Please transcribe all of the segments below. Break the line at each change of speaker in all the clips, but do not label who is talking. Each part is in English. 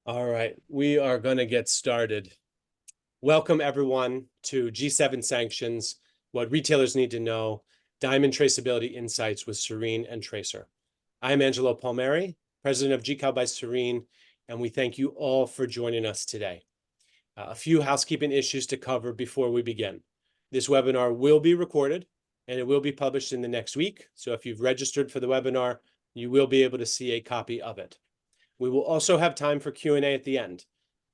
All right, we are going to get started. Welcome, everyone, to G7 Sanctions, What Retailers Need to Know, Diamond Traceability Insights with Sarine and Tracr. I'm Angelo Palmieri, president of GCAL by Sarine, and we thank you all for joining us today. A few housekeeping issues to cover before we begin. This webinar will be recorded, and it will be published in the next week. So if you've registered for the webinar, you will be able to see a copy of it. We will also have time for Q&A at the end.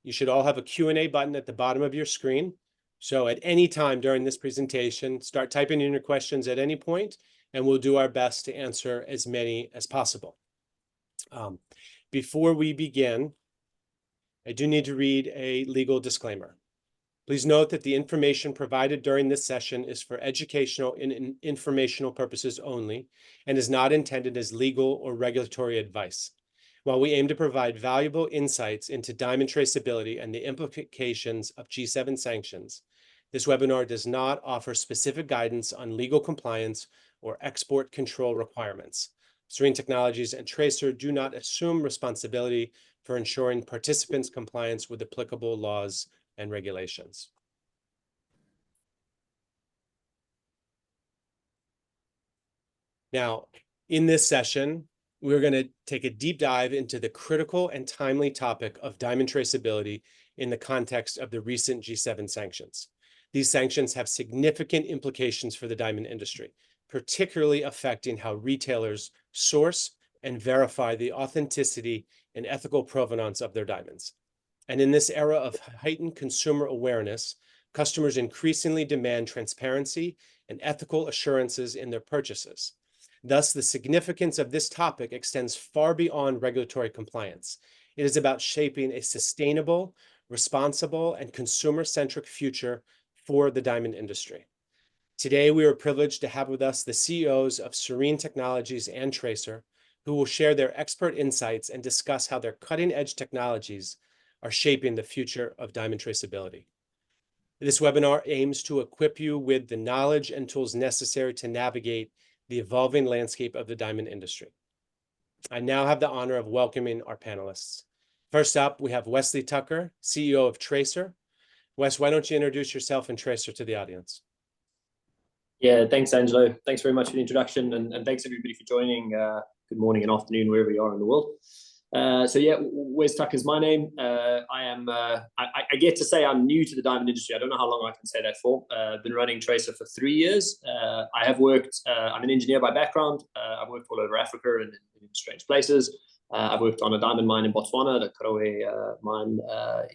You should all have a Q&A button at the bottom of your screen. So at any time during this presentation, start typing in your questions at any point, and we'll do our best to answer as many as possible. Before we begin, I do need to read a legal disclaimer. Please note that the information provided during this session is for educational and informational purposes only and is not intended as legal or regulatory advice. While we aim to provide valuable insights into diamond traceability and the implications of G7 sanctions, this webinar does not offer specific guidance on legal compliance or export control requirements. Sarine Technologies and Tracr do not assume responsibility for ensuring participants' compliance with applicable laws and regulations. Now, in this session, we're going to take a deep dive into the critical and timely topic of diamond traceability in the context of the recent G7 sanctions. These sanctions have significant implications for the diamond industry, particularly affecting how retailers source and verify the authenticity and ethical provenance of their diamonds. And in this era of heightened consumer awareness, customers increasingly demand transparency and ethical assurances in their purchases. Thus, the significance of this topic extends far beyond regulatory compliance. It is about shaping a sustainable, responsible, and consumer-centric future for the diamond industry. Today, we are privileged to have with us the CEOs of Sarine Technologies and Tracr, who will share their expert insights and discuss how their cutting-edge technologies are shaping the future of diamond traceability. This webinar aims to equip you with the knowledge and tools necessary to navigate the evolving landscape of the diamond industry. I now have the honor of welcoming our panelists. First up, we have Wesley Tucker, CEO of Tracr. Wes, why don't you introduce yourself and Tracr to the audience?
Yeah, thanks, Angelo. Thanks very much for the introduction, and thanks everybody for joining. Good morning and afternoon, wherever you are in the world. So yeah, Wes Tucker is my name. I get to say I'm new to the diamond industry. I don't know how long I can say that for. I've been running Tracr for 3 years. I have worked, I'm an engineer by background. I've worked all over Africa and in strange places. I've worked on a diamond mine in Botswana, the Karowe mine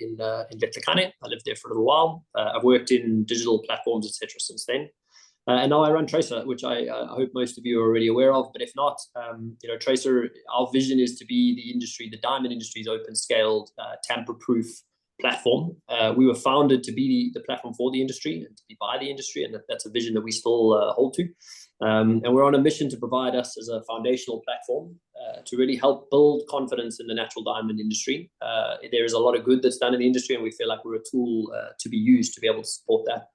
in Letlhakane. I lived there for a little while. I've worked in digital platforms, etc. since then. And now I run Tracr, which I hope most of you are already aware of. But if not, Tracr, our vision is to be the diamond industry's open-scaled, tamper-proof platform. We were founded to be the platform for the industry and to be by the industry, and that's a vision that we still hold to. And we're on a mission to provide us as a foundational platform to really help build confidence in the natural diamond industry. There is a lot of good that's done in the industry, and we feel like we're a tool to be used to be able to support that.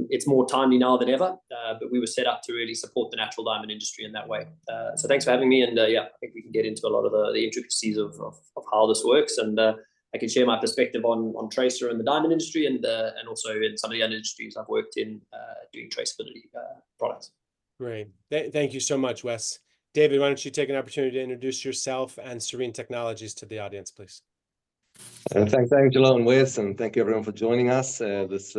It's more timely now than ever, but we were set up to really support the natural diamond industry in that way. So thanks for having me, and yeah, I think we can get into a lot of the intricacies of how this works, and I can share my perspective on Tracr and the diamond industry, and also in some of the other industries I've worked in doing traceability products.
Great. Thank you so much, Wes. David, why don't you take an opportunity to introduce yourself and Sarine Technologies to the audience, please?
Thanks, Angelo and Wes, and thank you everyone for joining us this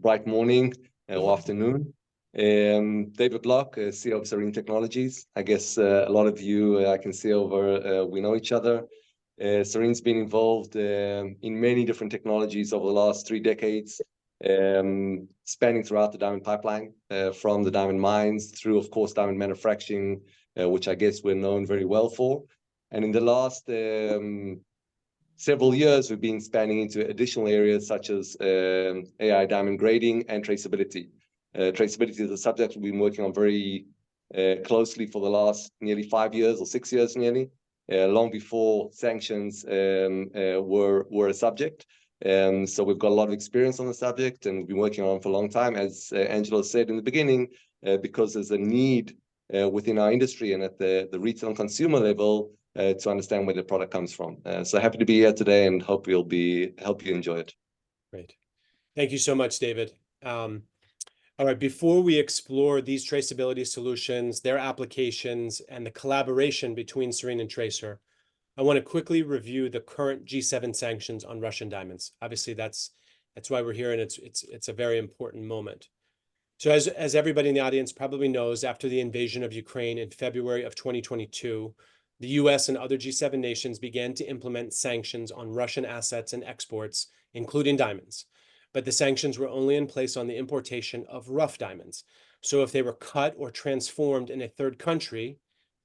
bright morning or afternoon. David Block, CEO of Sarine Technologies. I guess a lot of you I can see over, we know each other. Sarine's been involved in many different technologies over the last 3 decades, spanning throughout the diamond pipeline, from the diamond mines through, of course, diamond manufacturing, which I guess we're known very well for. And in the last several years, we've been expanding into additional areas such as AI diamond grading and traceability. Traceability is a subject we've been working on very closely for the last nearly 5 years or 6 years nearly, long before sanctions were a subject. So we've got a lot of experience on the subject, and we've been working on it for a long time, as Angelo said in the beginning, because there's a need within our industry and at the retail and consumer level to understand where the product comes from. So happy to be here today and hope help you enjoy it.
Great. Thank you so much, David. All right, before we explore these traceability solutions, their applications, and the collaboration between Sarine and Tracer, I want to quickly review the current G7 sanctions on Russian diamonds. Obviously, that's why we're here, and it's a very important moment. So as everybody in the audience probably knows, after the invasion of Ukraine in February of 2022, the US and other G7 nations began to implement sanctions on Russian assets and exports, including diamonds. But the sanctions were only in place on the importation of rough diamonds. So if they were cut or transformed in a third country,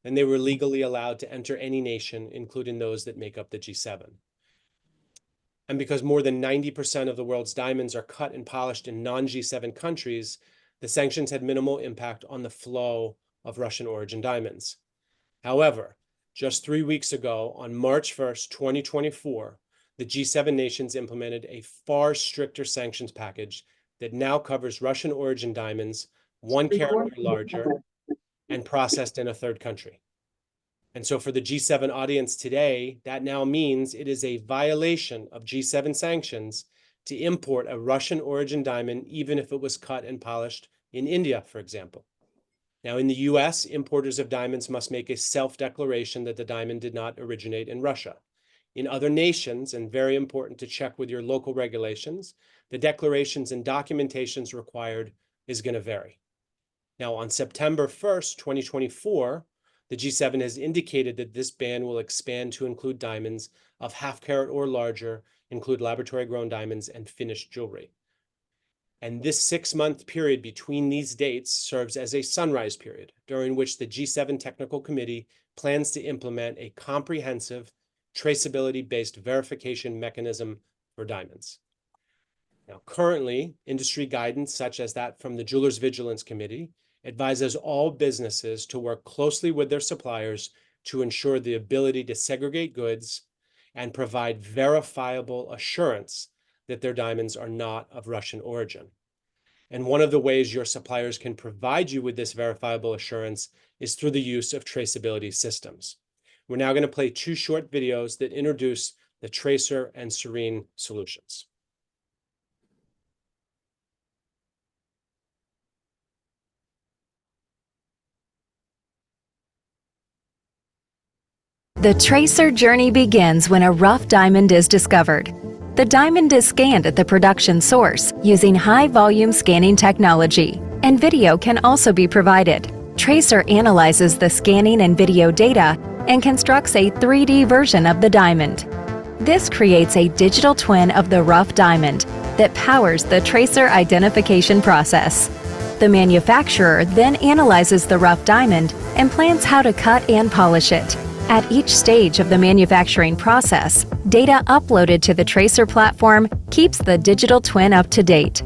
then they were legally allowed to enter any nation, including those that make up the G7. And because more than 90% of the world's diamonds are cut and polished in non-G7 countries, the sanctions had minimal impact on the flow of Russian origin diamonds. However, just 3 weeks ago, on March 1st, 2024, the G7 nations implemented a far stricter sanctions package that now covers Russian origin diamonds 1 carat or larger and processed in a third country. And so for the G7 audience today, that now means it is a violation of G7 sanctions to import a Russian origin diamond, even if it was cut and polished in India, for example. Now, in the US, importers of diamonds must make a self-declaration that the diamond did not originate in Russia. In other nations, and very important to check with your local regulations, the declarations and documentations required is going to vary. Now, on September 1st, 2024, the G7 has indicated that this ban will expand to include diamonds of half carat or larger, include laboratory-grown diamonds and finished jewelry. And this 6-month period between these dates serves as a sunrise period, during which the G7 Technical Committee plans to implement a comprehensive traceability-based verification mechanism for diamonds. Now, currently, industry guidance such as that from the Jewelers Vigilance Committee advises all businesses to work closely with their suppliers to ensure the ability to segregate goods and provide verifiable assurance that their diamonds are not of Russian origin. And one of the ways your suppliers can provide you with this verifiable assurance is through the use of traceability systems. We're now going to play 2 short videos that introduce the Tracer and Sarine solutions.
The Tracer journey begins when a rough diamond is discovered. The diamond is scanned at the production source using high-volume scanning technology, and video can also be provided. Tracer analyzes the scanning and video data and constructs a 3D version of the diamond. This creates a digital twin of the rough diamond that powers the Tracer identification process. The manufacturer then analyzes the rough diamond and plans how to cut and polish it. At each stage of the manufacturing process, data uploaded to the Tracer platform keeps the digital twin up to date.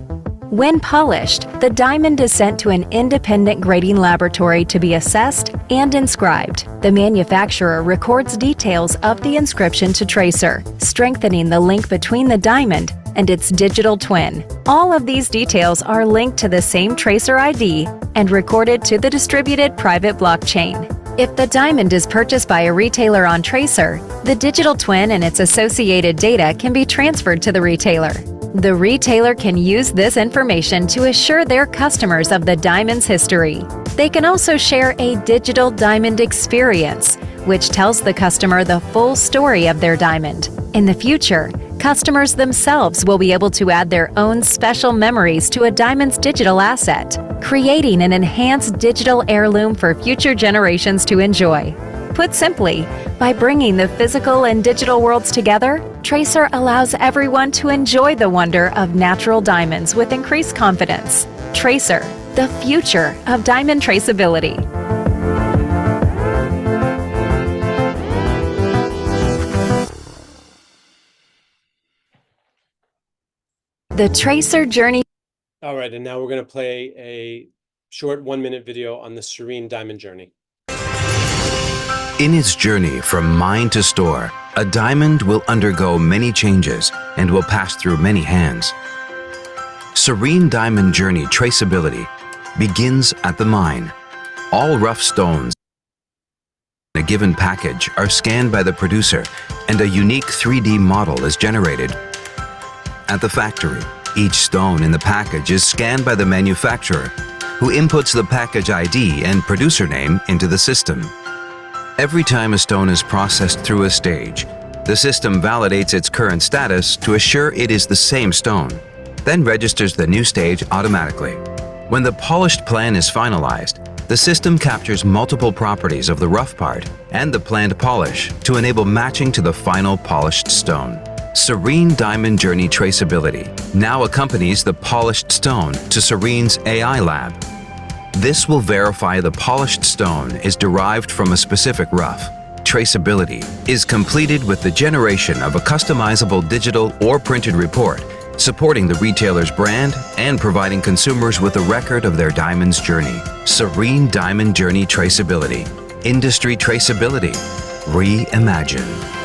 When polished, the diamond is sent to an independent grading laboratory to be assessed and inscribed. The manufacturer records details of the inscription to Tracer, strengthening the link between the diamond and its digital twin. All of these details are linked to the same Tracer ID and recorded to the distributed private blockchain. If the diamond is purchased by a retailer on Tracer, the digital twin and its associated data can be transferred to the retailer. The retailer can use this information to assure their customers of the diamond's history. They can also share a digital diamond experience, which tells the customer the full story of their diamond. In the future, customers themselves will be able to add their own special memories to a diamond's digital asset, creating an enhanced digital heirloom for future generations to enjoy. Put simply, by bringing the physical and digital worlds together, Tracer allows everyone to enjoy the wonder of natural diamonds with increased confidence. Tracer, the future of diamond traceability. The Tracer journey.
All right, and now we're going to play a short 1-minute video on the Sarine diamond journey.
In its journey from mine to store, a diamond will undergo many changes and will pass through many hands. Sarine diamond journey traceability begins at the mine. All rough stones a given package are scanned by the producer and a unique 3D model is generated. At the factory, each stone in the package is scanned by the manufacturer, who inputs the package ID and producer name into the system. Every time a stone is processed through a stage, the system validates its current status to assure it is the same stone, then registers the new stage automatically. When the polished plan is finalized, the system captures multiple properties of the rough part and the planned polish to enable matching to the final polished stone. Sarine Diamond Journey Traceability now accompanies the polished stone to Sarine's AI lab. This will verify the polished stone is derived from a specific rough. Traceability is completed with the generation of a customizable digital or printed report, supporting the retailer's brand and providing consumers with a record of their diamond's journey. Sarine Diamond Journey Traceability. Industry traceability. Reimagine.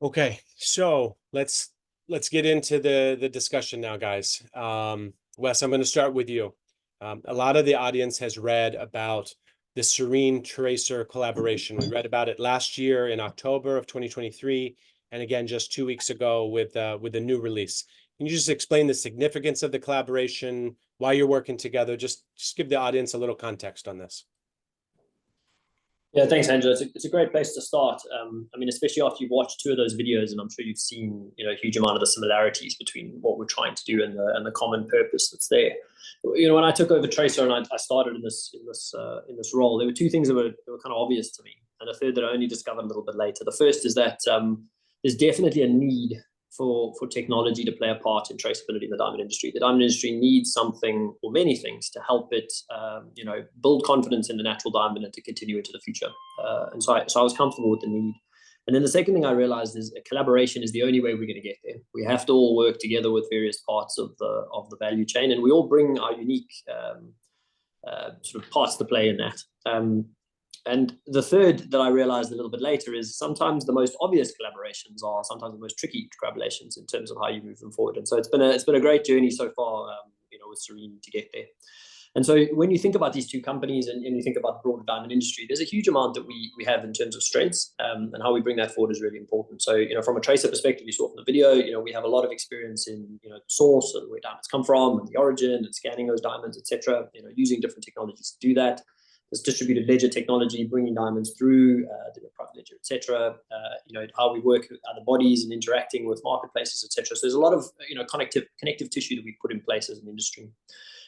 Okay, so let's get into the discussion now, guys. Wes, I'm going to start with you. A lot of the audience has read about the Sarine Tracer collaboration. We read about it last year in October of 2023, and again just 2 weeks ago with a new release. Can you just explain the significance of the collaboration, why you're working together? Just give the audience a little context on this.
Yeah, thanks, Angela. It's a great place to start. I mean, especially after you've watched 2 of those videos, and I'm sure you've seen, a huge amount of the similarities between what we're trying to do and the common purpose that's there. When I took over Tracer and I started in this role, there were 2 things that were kind of obvious to me, and a third that I only discovered a little bit later. The first is that there's definitely a need for technology to play a part in traceability in the diamond industry. The diamond industry needs something or many things to help it, build confidence in the natural diamond and to continue into the future. And so I was comfortable with the need. And then the second thing I realized is a collaboration is the only way we're going to get there. We have to all work together with various parts of the value chain, and we all bring our unique sort of parts to play in that. And the third that I realized a little bit later is sometimes the most obvious collaborations are sometimes the most tricky collaborations in terms of how you move them forward. And so it's been a great journey so far, with Sarine to get there. And so when you think about these 2 companies and you think about the broader diamond industry, there's a huge amount that we have in terms of strengths, and how we bring that forward is really important. So, from a tracer perspective, you saw from the video, we have a lot of experience in, the source and where diamonds come from and the origin and scanning those diamonds, etc. Using different technologies to do that. There's distributed ledger technology, bringing diamonds through the private ledger, etc. How we work with other bodies and interacting with marketplaces, etc. So there's a lot of connective tissue that we put in place as an industry.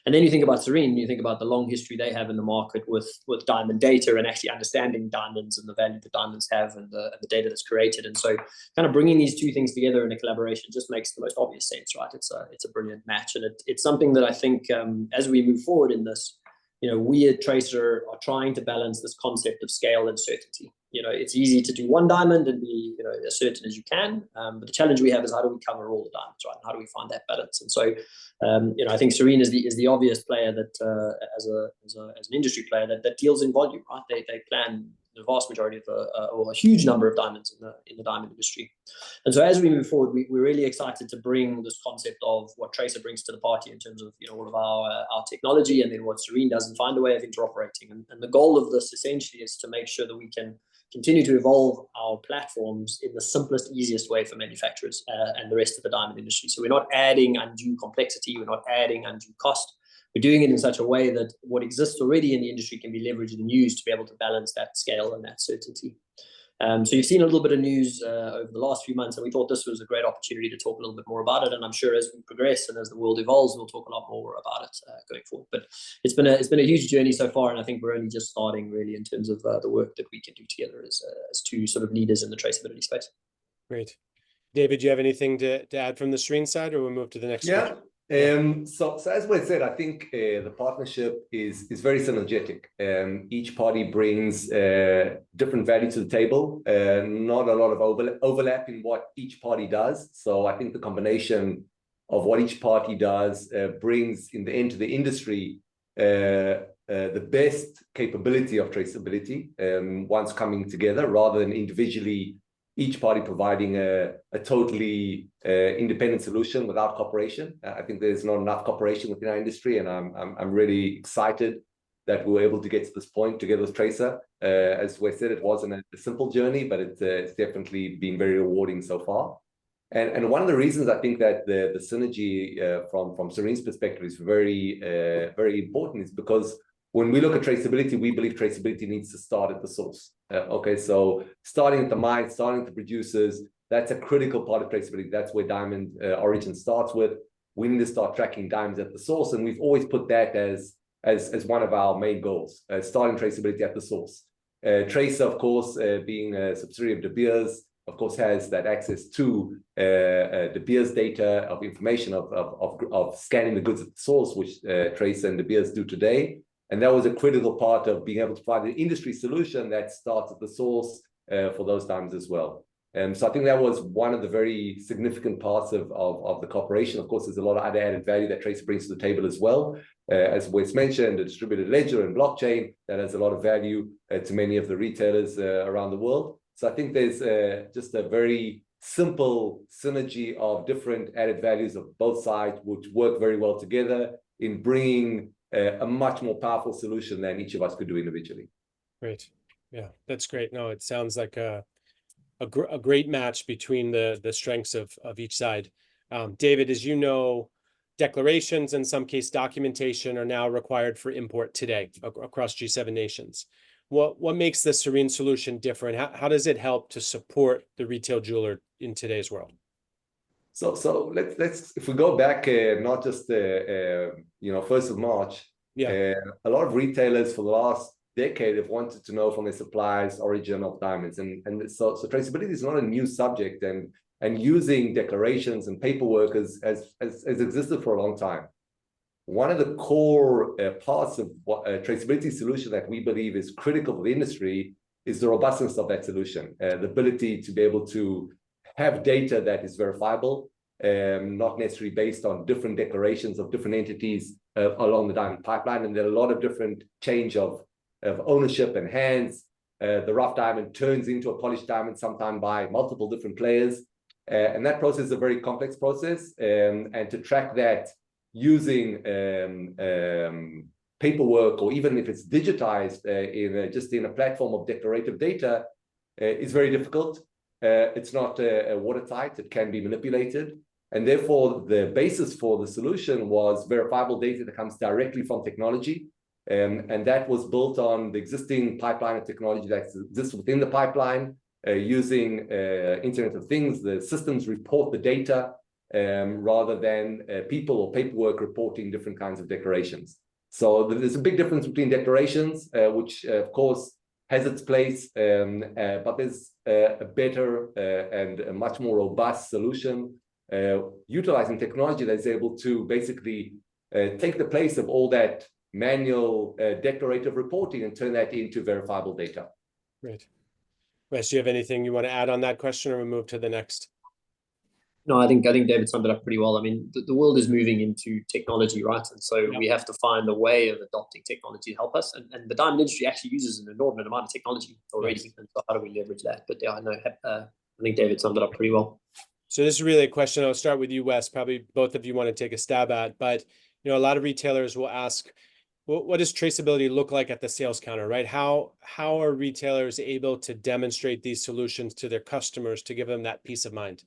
And then you think about Sarine, you think about the long history they have in the market with diamond data and actually understanding diamonds and the value that diamonds have and the data that's created. And so kind of bringing these 2 things together in a collaboration just makes the most obvious sense, right? It's a brilliant match. And it's something that I think as we move forward in this, we at Tracer are trying to balance this concept of scale and certainty. It's easy to do one diamond and be, as certain as you can. But the challenge we have is how do we cover all the diamonds, right? And how do we find that balance? And so, I think Sarine is the obvious player that, as an industry player that deals in volume, right? They plan the vast majority of or a huge number of diamonds in the diamond industry. And so as we move forward, we're really excited to bring this concept of what Tracer brings to the party in terms of all of our technology, and then what Sarine does, and find a way of interoperating. And the goal of this essentially is to make sure that we can continue to evolve our platforms in the simplest, easiest way for manufacturers and the rest of the diamond industry. So we're not adding undue complexity, we're not adding undue cost. We're doing it in such a way that what exists already in the industry can be leveraged and used to be able to balance that scale and that certainty. So you've seen a little bit of news over the last few months, and we thought this was a great opportunity to talk a little bit more about it. And I'm sure as we progress and as the world evolves, we'll talk a lot more about it going forward. But it's been a huge journey so far, and I think we're only just starting really in terms of the work that we can do together as 2 sort of leaders in the traceability space.
Great. David, do you have anything to add from the Sarine side, or we'll move to the next?
Yeah. So as we said, I think the partnership is very synergetic. Each party brings different value to the table, not a lot of overlap in what each party does. So I think the combination of what each party does brings in the end to the industry the best capability of traceability once coming together, rather than individually each party providing a totally independent solution without cooperation. I think there's not enough cooperation within our industry, and I'm really excited that we were able to get to this point together with Tracer. As we said, it wasn't a simple journey, but it's definitely been very rewarding so far. And one of the reasons I think that the synergy from Sarine's perspective is very important is because when we look at traceability, we believe traceability needs to start at the source. Okay, so starting at the mine, starting at the producers, that's a critical part of traceability. That's where diamond origin starts with. We need to start tracking diamonds at the source, and we've always put that as one of our main goals, starting traceability at the source. Tracer, of course, being a subsidiary of De Beers, of course, has that access to De Beers data of information of scanning the goods at the source, which Tracer and De Beers do today. And that was a critical part of being able to provide an industry solution that starts at the source for those times as well. So I think that was one of the very significant parts of the cooperation. Of course, there's a lot of other added value that Tracer brings to the table as well. As Wes mentioned, a distributed ledger and blockchain that has a lot of value to many of the retailers around the world. So I think there's just a very simple synergy of different added values of both sides, which work very well together in bringing a much more powerful solution than each of us could do individually.
Great. Yeah, that's great. No, it sounds like a great match between the strengths of each side. David, as you know, declarations, in some case documentation, are now required for import today across G7 nations. What makes the Sarine solution different? How does it help to support the retail jeweler in today's world?
So let's if we go back, not just 1st of March.
Yeah.
A lot of retailers for the last decade have wanted to know from their suppliers origin of diamonds, and so traceability is not a new subject, and using declarations and paperwork has existed for a long time. One of the core parts of what a traceability solution that we believe is critical for the industry is the robustness of that solution, the ability to be able to have data that is verifiable, not necessarily based on different declarations of different entities along the diamond pipeline. And there are a lot of different change of ownership and hands. The rough diamond turns into a polished diamond sometime by multiple different players. And that process is a very complex process. And to track that using paperwork, or even if it's digitized just in a platform of declarative data, is very difficult. It's not watertight, it can be manipulated. And therefore, the basis for the solution was verifiable data that comes directly from technology. And that was built on the existing pipeline of technology that exists within the pipeline, using Internet of Things. The systems report the data rather than people or paperwork reporting different kinds of declarations. So there's a big difference between declarations, which of course has its place, but there's a better and a much more robust solution utilizing technology that's able to basically take the place of all that manual declarative reporting and turn that into verifiable data.
Great. Wes, do you have anything you want to add on that question, or we move to the next?
No, I think David summed it up pretty well. I mean, the world is moving into technology, right? And so we have to find a way of adopting technology to help us. And the diamond industry actually uses an inordinate amount of technology already. Nice. And so how do we leverage that? But yeah, I think David summed it up pretty well.
So this is really a question. I'll start with you, Wes. Probably both of you want to take a stab at, but a lot of retailers will ask, what does traceability look like at the sales counter, right? How are retailers able to demonstrate these solutions to their customers to give them that peace of mind?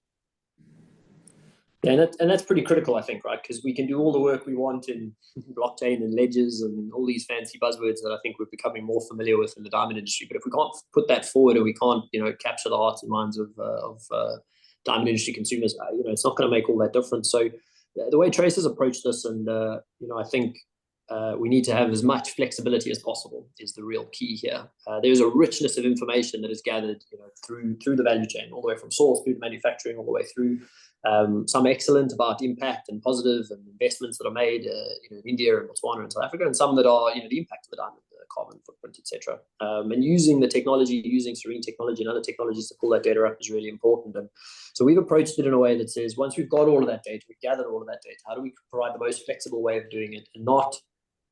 Yeah, and that's pretty critical, I think, right? Because we can do all the work we want in blockchain and ledgers and all these fancy buzzwords that I think we're becoming more familiar with in the diamond industry. But if we can't put that forward, or we can't, capture the hearts and minds of diamond industry consumers, it's not going to make all that difference. So the way Tracer's approached this, and I think we need to have as much flexibility as possible is the real key here. There's a richness of information that is gathered, through the value chain, all the way from source through to manufacturing, all the way through. Some excellent about impact and positive and investments that are made, in India and Botswana and South Africa, and some that are, the impact of the diamond, the carbon footprint, etc. And using the technology, using Sarine technology and other technologies to pull that data up is really important. And so we've approached it in a way that says, once we've got all of that data, we've gathered all of that data, how do we provide the most flexible way of doing it and not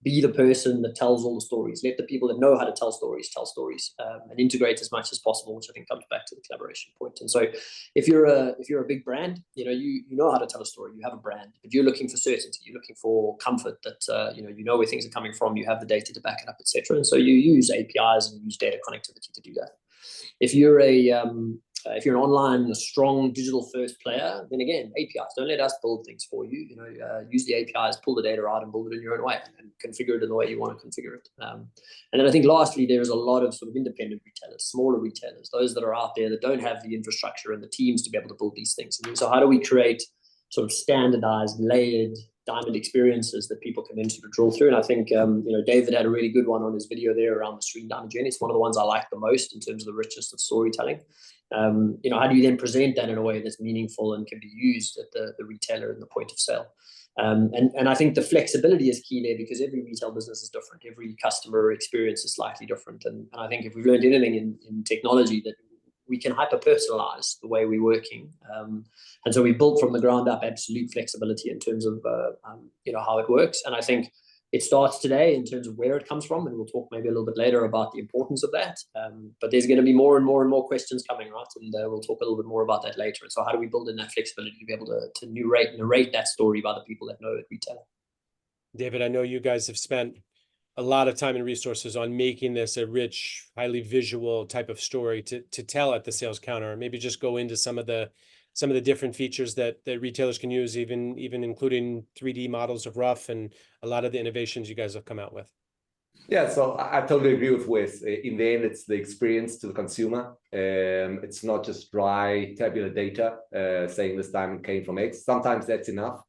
be the person that tells all the stories. Let the people that know how to tell stories, and integrate as much as possible, which I think comes back to the collaboration point. And so if you're a big brand, you know how to tell a story, you have a brand, but you're looking for certainty, you're looking for comfort that you know where things are coming from, you have the data to back it up, etc. And so you use APIs and you use data connectivity to do that. If you're if you're an online, a strong digital first player, then again, APIs. Don't let us build things for you. Use the APIs, pull the data out, and build it in your own way, and configure it in the way you want to configure it. And then I think lastly, there's a lot of sort of independent retailers, smaller retailers, those that are out there that don't have the infrastructure and the teams to be able to build these things. And so how do we create sort of standardized, layered diamond experiences that people can then sort of draw through? And I think David had a really good one on his video there around the Sarine diamond journey. It's one of the ones I like the most in terms of the richness of storytelling. How do you then present that in a way that's meaningful and can be used at the retailer and the point of sale? And I think the flexibility is key there, because every retail business is different. Every customer experience is slightly different. And I think if we've learned anything in technology, that we can hyper-personalize the way we're working. And so we built from the ground up absolute flexibility in terms of how it works. And I think it starts today in terms of where it comes from, and we'll talk maybe a little bit later about the importance of that. But there's going to be more and more questions coming, right? And we'll talk a little bit more about that later. And so how do we build in that flexibility to be able to narrate that story by the people that know it retail?
David, I know you guys have spent a lot of time and resources on making this a rich, highly visual type of story to tell at the sales counter. Maybe just go into some of the different features that retailers can use, even including 3D models of rough and a lot of the innovations you guys have come out with.
Yeah, so I totally agree with Wes. In the end, it's the experience to the consumer. It's not just dry tabular data saying this diamond came from X. Sometimes that's enough.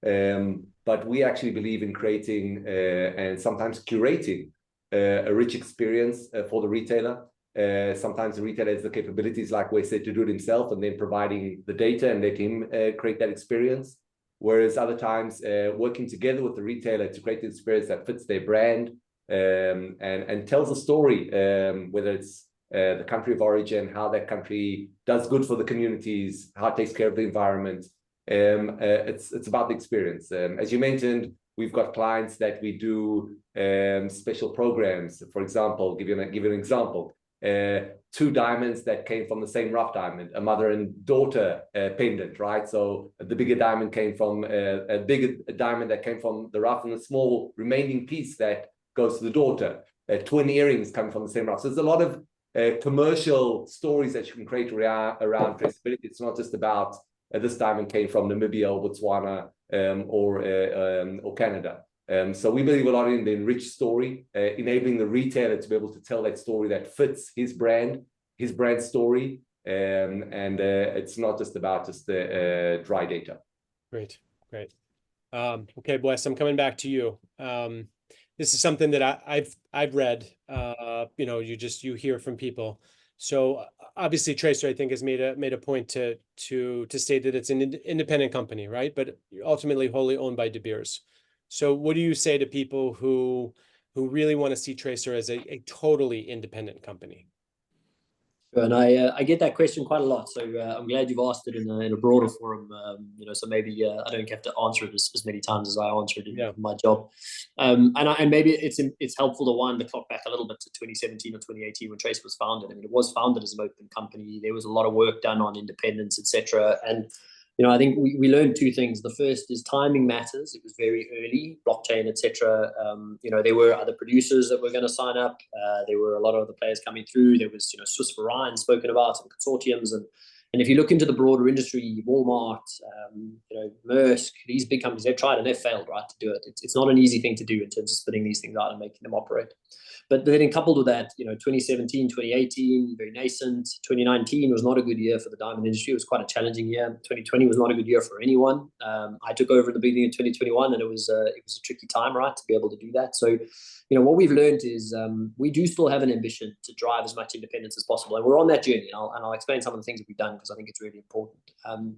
But we actually believe in creating and sometimes curating a rich experience for the retailer. Sometimes the retailer has the capabilities, like we said, to do it himself, and then providing the data and let him create that experience. Whereas other times, working together with the retailer to create the experience that fits their brand and tells a story, whether it's the country of origin, how that country does good for the communities, how it takes care of the environment. It's about the experience. As you mentioned, we've got clients that we do special programs. For example, give you an example. 2 diamonds that came from the same rough diamond, a mother and daughter pendant, right? So the bigger diamond came from a bigger diamond that came from the rough, and the small remaining piece that goes to the daughter. Twin earrings coming from the same rough. So there's a lot of commercial stories that you can create around traceability. It's not just about this diamond came from Namibia or Botswana or Canada. So we believe a lot in the enriched story, enabling the retailer to be able to tell that story that fits his brand story. And it's not just about just the dry data.
Great. Okay, Wes, I'm coming back to you. This is something that I've read. You hear from people. So obviously, Tracer, I think, has made a point to state that it's an independent company, right? But ultimately wholly owned by De Beers. So what do you say to people who really want to see Tracer as a totally independent company?
And I get that question quite a lot, so I'm glad you've asked it in a broader forum. So maybe I don't have to answer it as many times as I answered it in my job. And maybe it's helpful to wind the clock back a little bit to 2017 or 2018 when Tracer was founded. I mean, it was founded as an open company. There was a lot of work done on independence, etc. And I think we learned 2 things. The first is timing matters. It was very early, blockchain, etc. There were other producers that were going to sign up. There were a lot of other players coming through. There was, Swiss Sarine spoken about, some consortiums, and if you look into the broader industry, Walmart, Maersk, these big companies, they've tried and they've failed, right, to do it. It's not an easy thing to do in terms of spinning these things out and making them operate. But then coupled with that, 2017, 2018, very nascent. 2019 was not a good year for the diamond industry. It was quite a challenging year. 2020 was not a good year for anyone. I took over at the beginning of 2021, and it was a tricky time, right, to be able to do that. So, what we've learned is we do still have an ambition to drive as much independence as possible. And we're on that journey. And I'll explain some of the things that we've done because I think it's really important.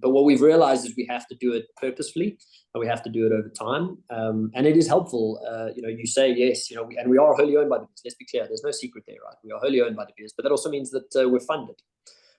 But what we've realized is we have to do it purposefully and we have to do it over time. And it is helpful. You say, yes, and we are wholly owned by De Beers. Let's be clear. There's no secret there, right? We are wholly owned by De Beers, but that also means that we're funded.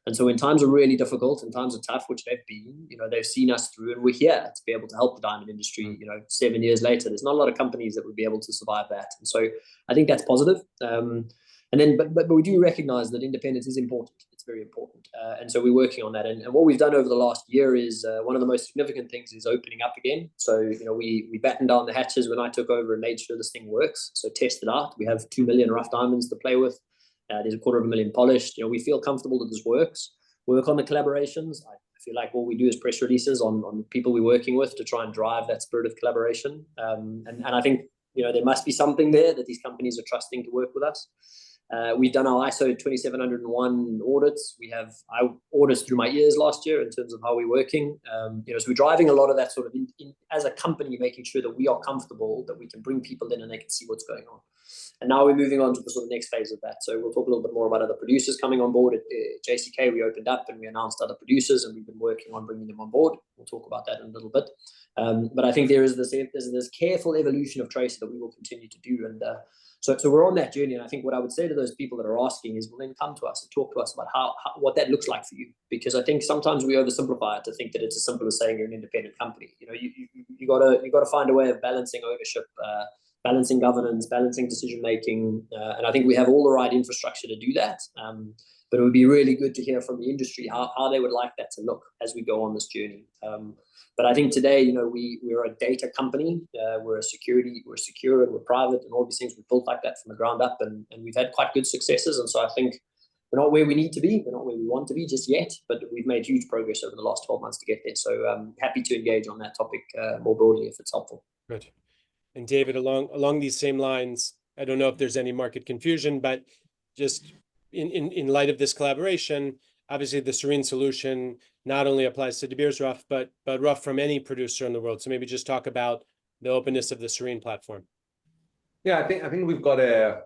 And so when times are really difficult and times are tough, which they've been, they've seen us through, and we're here to be able to help the diamond industry. 7 years later, there's not a lot of companies that would be able to survive that. And so I think that's positive. But we do recognize that independence is important. It's very important. And so we're working on that. And what we've done over the last year is one of the most significant things is opening up again. So, we battened down the hatches when I took over and made sure this thing works. So test it out. We have 2 million rough diamonds to play with. There's 250,000 polished. We feel comfortable that this works. Work on the collaborations. I feel like all we do is press releases on people we're working with to try and drive that spirit of collaboration. And I think, there must be something there that these companies are trusting to work with us. We've done our ISO 27701 audits. I audits through my ears last year in terms of how we're working. So we're driving a lot of that sort of as a company, making sure that we are comfortable, that we can bring people in and they can see what's going on. And now we're moving on to the sort of next phase of that. So we'll talk a little bit more about other producers coming on board. At JCK, we opened up and we announced other producers, and we've been working on bringing them on board. We'll talk about that in a little bit. But I think there's this careful evolution of Tracer that we will continue to do. And so we're on that journey. And I think what I would say to those people that are asking is, well, then come to us and talk to us about what that looks like for you. Because I think sometimes we oversimplify it to think that it's as simple as saying you're an independent company. You gotta find a way of balancing ownership, balancing governance, balancing decision making, and I think we have all the right infrastructure to do that. But it would be really good to hear from the industry how they would like that to look as we go on this journey. But I think today, we're a data company. We're secure and we're private, and all these things we've built like that from the ground up, and we've had quite good successes. And so I think we're not where we need to be. We're not where we want to be just yet, but we've made huge progress over the last 12 months to get there. So I'm happy to engage on that topic more broadly if it's helpful.
Good. And David, along these same lines, I don't know if there's any market confusion, but just in light of this collaboration, obviously the Sarine solution not only applies to De Beers rough, but rough from any producer in the world. So maybe just talk about the openness of the Sarine platform.
Yeah, I think we've got a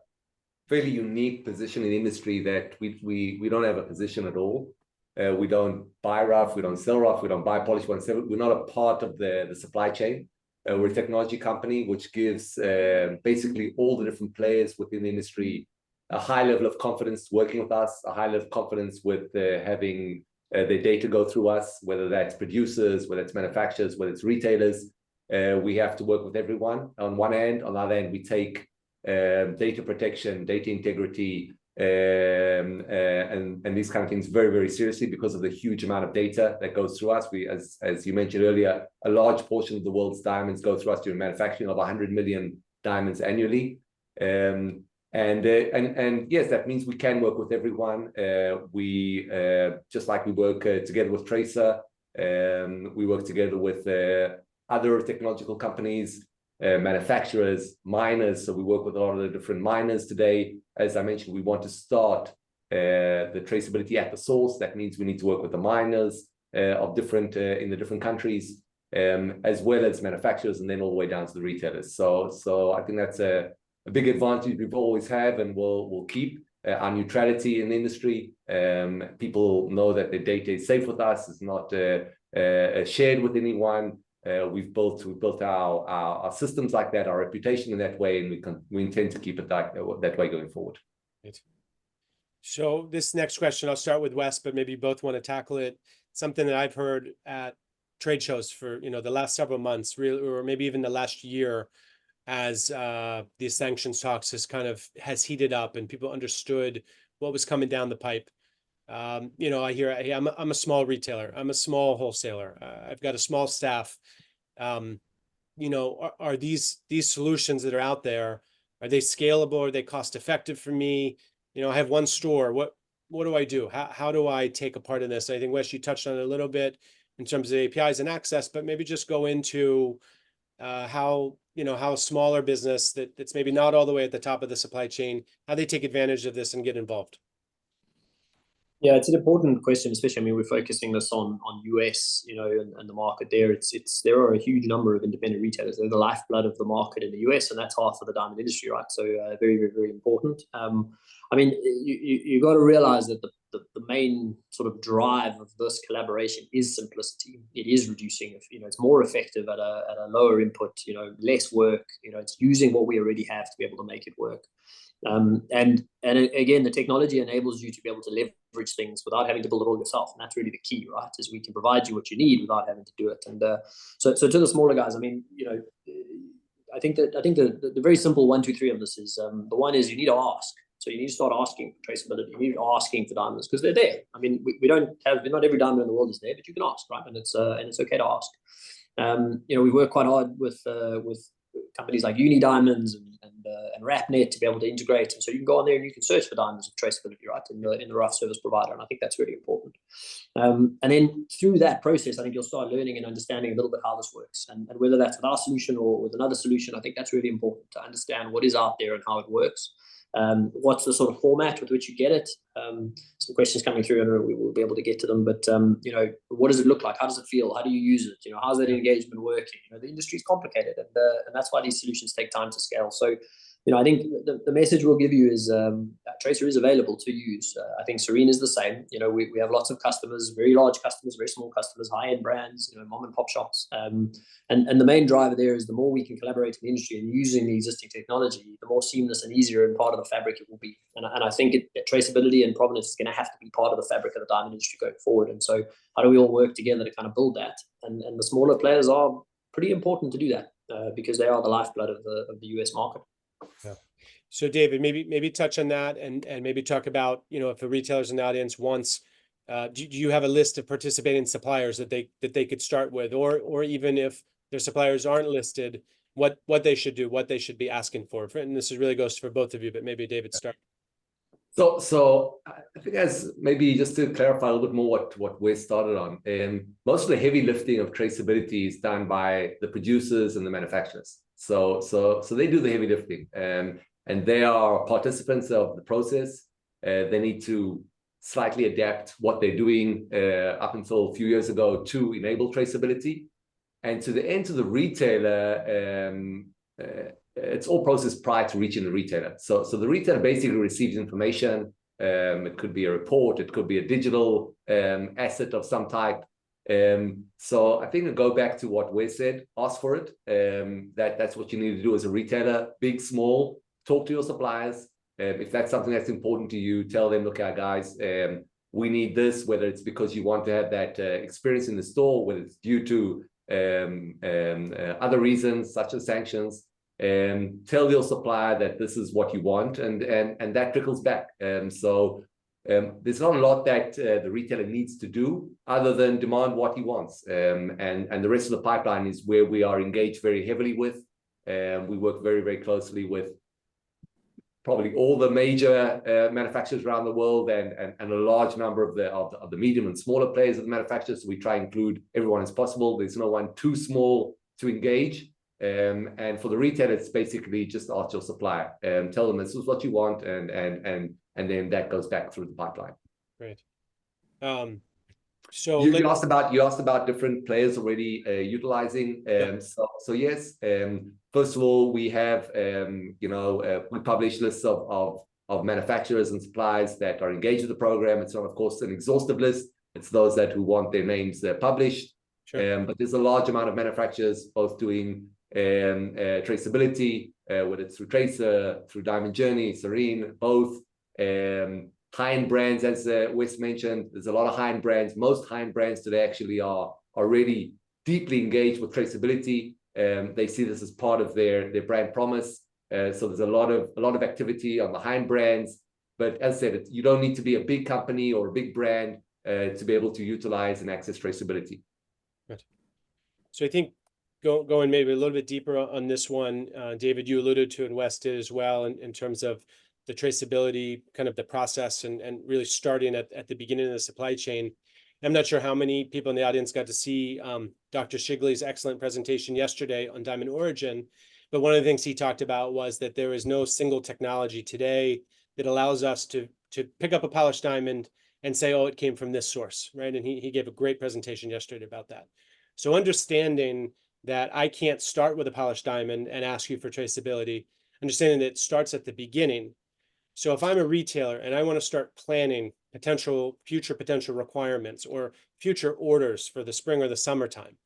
fairly unique position in the industry that we don't have a position at all. We don't buy rough, we don't sell rough, we don't buy polish, we're not a part of the supply chain. We're a technology company, which gives basically all the different players within the industry a high level of confidence working with us, a high level of confidence with having their data go through us, whether that's producers, whether it's manufacturers, whether it's retailers. We have to work with everyone on one end. On the other end, we take data protection, data integrity, and these kind of things very, very seriously because of the huge amount of data that goes through us. We, as you mentioned earlier, a large portion of the world's diamonds go through us during manufacturing of 100 million diamonds annually. And yes, that means we can work with everyone. We just like we work together with Tracer, we work together with other technological companies, manufacturers, miners. So we work with a lot of the different miners today. As I mentioned, we want to start the traceability at the source. That means we need to work with the miners of different in the different countries, as well as manufacturers, and then all the way down to the retailers. So I think that's a big advantage we've always have, and we'll keep our neutrality in the industry. People know that their data is safe with us. It's not shared with anyone. We've built our systems like that, our reputation in that way, and we intend to keep it that way going forward.
Right. So this next question, I'll start with Wes, but maybe you both want to tackle it. Something that I've heard at trade shows for the last several months, really, or maybe even the last year, as these sanctions talks has heated up and people understood what was coming down the pipe. I hear, hey, I'm a small retailer, I'm a small wholesaler, I've got a small staff. Are these solutions that are out there, are they scalable? Are they cost effective for me? I have one store. What do I do? How do I take a part in this? I think, Wes, you touched on it a little bit in terms of APIs and access, but maybe just go into how a smaller business that's maybe not all the way at the top of the supply chain, how they take advantage of this and get involved.
Yeah, it's an important question, especially, I mean, we're focusing this on US, and the market there. There are a huge number of independent retailers. They're the lifeblood of the market in the US, and that's half of the diamond industry, right? So very, very, very important. I mean, you got to realize that the main sort of drive of this collaboration is simplicity. It is reducing, it's more effective at a lower input, less work, it's using what we already have to be able to make it work. And again, the technology enables you to be able to leverage things without having to build it all yourself. And that's really the key, right? Is we can provide you what you need without having to do it. And so to the smaller guys, I mean, I think the very simple 1, 2, 3 of this is the one is you need to ask. So you need to start asking for traceability. You need to asking for diamonds because they're there. I mean, not every diamond in the world is there, but you can ask, right? And it's okay to ask. We work quite hard with companies like Uni Diamonds and RapNet to be able to integrate. And so you can go on there and you can search for diamonds of traceability, right, in the rough service provider. And I think that's really important. And then through that process, I think you'll start learning and understanding a little bit how this works. And whether that's with our solution or with another solution, I think that's really important to understand what is out there and how it works. What's the sort of format with which you get it? Some questions coming through, and we will be able to get to them. But what does it look like? How does it feel? How do you use it? How's that engagement working? The industry is complicated, and that's why these solutions take time to scale. So, I think the message we'll give you is Tracer is available to use. I think Sarine is the same. We have lots of customers, very large customers, very small customers, high-end brands, mom and pop shops. And the main driver there is the more we can collaborate in the industry and using the existing technology, the more seamless and easier and part of the fabric it will be. And I think traceability and provenance is going to have to be part of the fabric of the diamond industry going forward. And so how do we all work together to kind of build that? And the smaller players are pretty important to do that because they are the lifeblood of the US market.
Yeah. So David, maybe touch on that and maybe talk about, if a retailer's in the audience wants, do you have a list of participating suppliers that they could start with, or even if their suppliers aren't listed, what they should do, what they should be asking for? And this really goes for both of you, but maybe David start.
So I think as maybe just to clarify a little bit more what we started on, most of the heavy lifting of traceability is done by the producers and the manufacturers. So they do the heavy lifting, and they are participants of the process. They need to slightly adapt what they're doing up until a few years ago to enable traceability. And to the end of the retailer, it's all processed prior to reaching the retailer. So the retailer basically receives information. It could be a report, it could be a digital asset of some type. So I think I'll go back to what we said, ask for it. That's what you need to do as a retailer, big, small, talk to your suppliers. If that's something that's important to you, tell them, look, guys, we need this, whether it's because you want to have that experience in the store, whether it's due to other reasons such as sanctions. Tell your supplier that this is what you want, and that trickles back. So there's not a lot that the retailer needs to do other than demand what he wants. And the rest of the pipeline is where we are engaged very heavily with. We work very, very closely with probably all the major manufacturers around the world and a large number of the medium and smaller players of the manufacturers. So we try and include everyone as possible. There's no one too small to engage. And for the retailer, it's basically just ask your supplier, tell them this is what you want, and then that goes back through the pipeline.
Great. So
you asked about different players already utilizing. So yes. First of all, we have we publish lists of manufacturers and suppliers that are engaged with the program. It's not, of course, an exhaustive list. It's those who want their names published. Sure. But there's a large amount of manufacturers both doing traceability, whether it's through Tracer, through Diamond Journey, Sarine, both. High-end brands, as Wes mentioned, there's a lot of high-end brands. Most high-end brands today actually are already deeply engaged with traceability. They see this as part of their brand promise. So there's a lot of activity on the high-end brands. But as I said, you don't need to be a big company or a big brand to be able to utilize and access traceability.
Right. So I think going maybe a little bit deeper on this one, David, you alluded to, and Wes did as well, in terms of the traceability, kind of the process, and really starting at the beginning of the supply chain. I'm not sure how many people in the audience got to see Dr. Shigley's excellent presentation yesterday on diamond origin, but one of the things he talked about was that there is no single technology today that allows us to pick up a polished diamond and say, oh, it came from this source, right? And he gave a great presentation yesterday about that. So understanding that I can't start with a polished diamond and ask you for traceability, understanding that it starts at the beginning. So if I'm a retailer and I want to start planning future potential requirements or future orders for the spring or the summertime.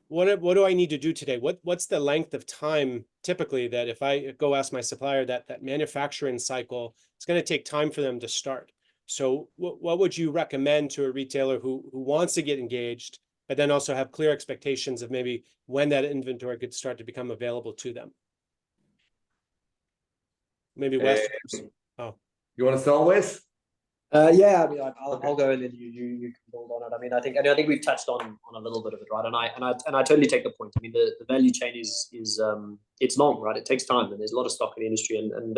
What do I need to do today? What's the length of time typically that if I go ask my supplier that manufacturing cycle, it's going to take time for them to start. So what would you recommend to a retailer who wants to get engaged, but then also have clear expectations of maybe when that inventory could start to become available to them? Maybe Wes. Oh,
You want to start, Wes?
Yeah, I mean, I'll go and then you can build on it. I mean, I think we've touched on a little bit of it, right? And I totally take the point. I mean, the value chain is it's long, right? It takes time, and there's a lot of stock in the industry, and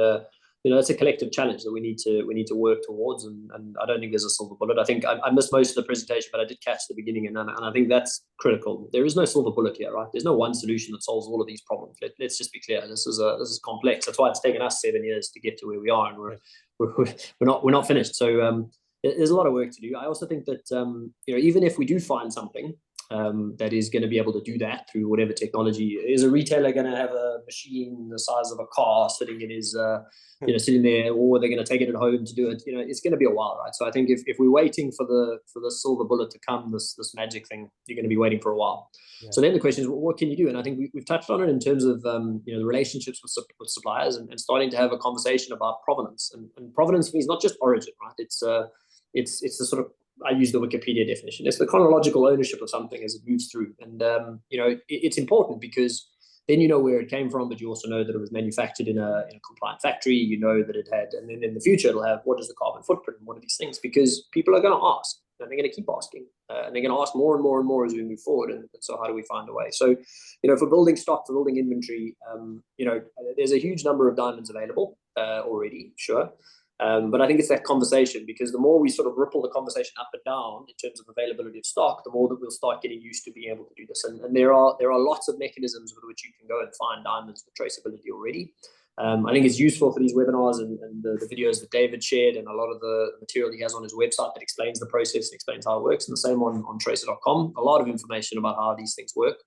you know, it's a collective challenge that we need to work towards. And I don't think there's a silver bullet. I think I missed most of the presentation, but I did catch the beginning, and I think that's critical. There is no silver bullet here, right? There's no one solution that solves all of these problems. Let's just be clear. This is complex. That's why it's taken us 7 years to get to where we are, and we're not finished. So there's a lot of work to do. I also think that you know, even if we do find something that is going to be able to do that through whatever technology, is a retailer going to have a machine the size of a car sitting in his you know, sitting there, or they're going to take it at home to do it? You know, it's going to be a while, right? So I think if we're waiting for the silver bullet to come, this magic thing, you're going to be waiting for a while. Yeah. So then the question is, what can you do? And I think we've touched on it in terms of you know, the relationships with suppliers, and starting to have a conversation about provenance. And provenance means not just origin, right? It's the sort of, I use the Wikipedia definition. It's the chronological ownership of something as it moves through. And you know, it's important because then you know where it came from, but you also know that it was manufactured in a compliant factory. You know that it had, and then in the future it'll have, what is the carbon footprint and what are these things? Because people are going to ask, and they're going to keep asking, and they're going to ask more and more and more as we move forward. And so how do we find a way? So, you know, for building stock, for building inventory, you know, there's a huge number of diamonds available already, sure. But I think it's that conversation, because the more we sort of ripple the conversation up and down in terms of availability of stock, the more that we'll start getting used to being able to do this. And there are lots of mechanisms with which you can go and find diamonds with traceability already. I think it's useful for these webinars and the videos that David shared, and a lot of the material he has on his website that explains the process and explains how it works, and the same on Tracer.com. A lot of information about how these things work,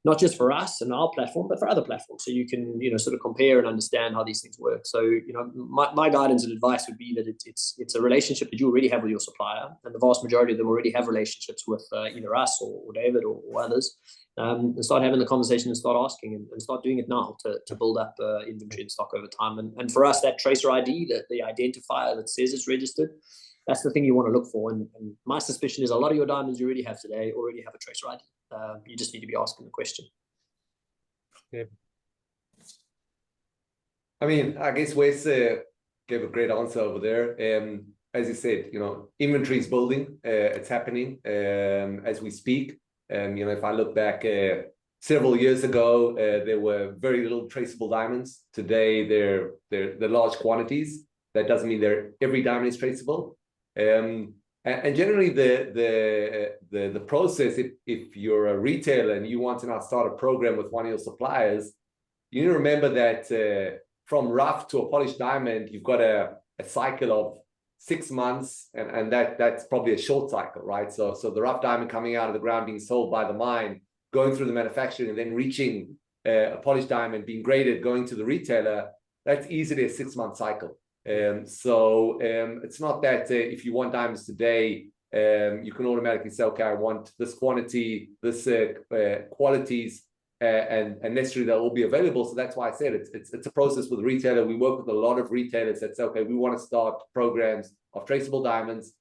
not just for us and our platform, but for other platforms. So you can, you know, sort of compare and understand how these things work. So, you know, my guidance and advice would be that it's a relationship that you already have with your supplier, and the vast majority of them already have relationships with either us or David or others. And start having the conversation and start asking, and start doing it now to build up inventory and stock over time. And for us, that tracer ID, the identifier that says it's registered, that's the thing you want to look for. And my suspicion is a lot of your diamonds you already have today already have a tracer ID. You just need to be asking the question.
Yeah.
I mean, I guess Wes gave a great answer over there. As you said, you know, inventory is building. It's happening as we speak. You know, if I look back several years ago, there were very little traceable diamonds. Today, they're large quantities. That doesn't mean every diamond is traceable. And generally, the process, if you're a retailer and you want to now start a program with one of your suppliers, you need to remember that from rough to a polished diamond, you've got a cycle of 6 months, and that's probably a short cycle, right? So the rough diamond coming out of the ground, being sold by the mine, going through the manufacturing, and then reaching a polished diamond, being graded, going to the retailer, that's easily a 6-month cycle. So it's not that if you want diamonds today, you can automatically say, okay, I want this quantity, this qualities, and necessarily they'll all be available. So that's why I said it's a process with the retailer. We work with a lot of retailers that say, okay, we want to start programs of traceable diamonds.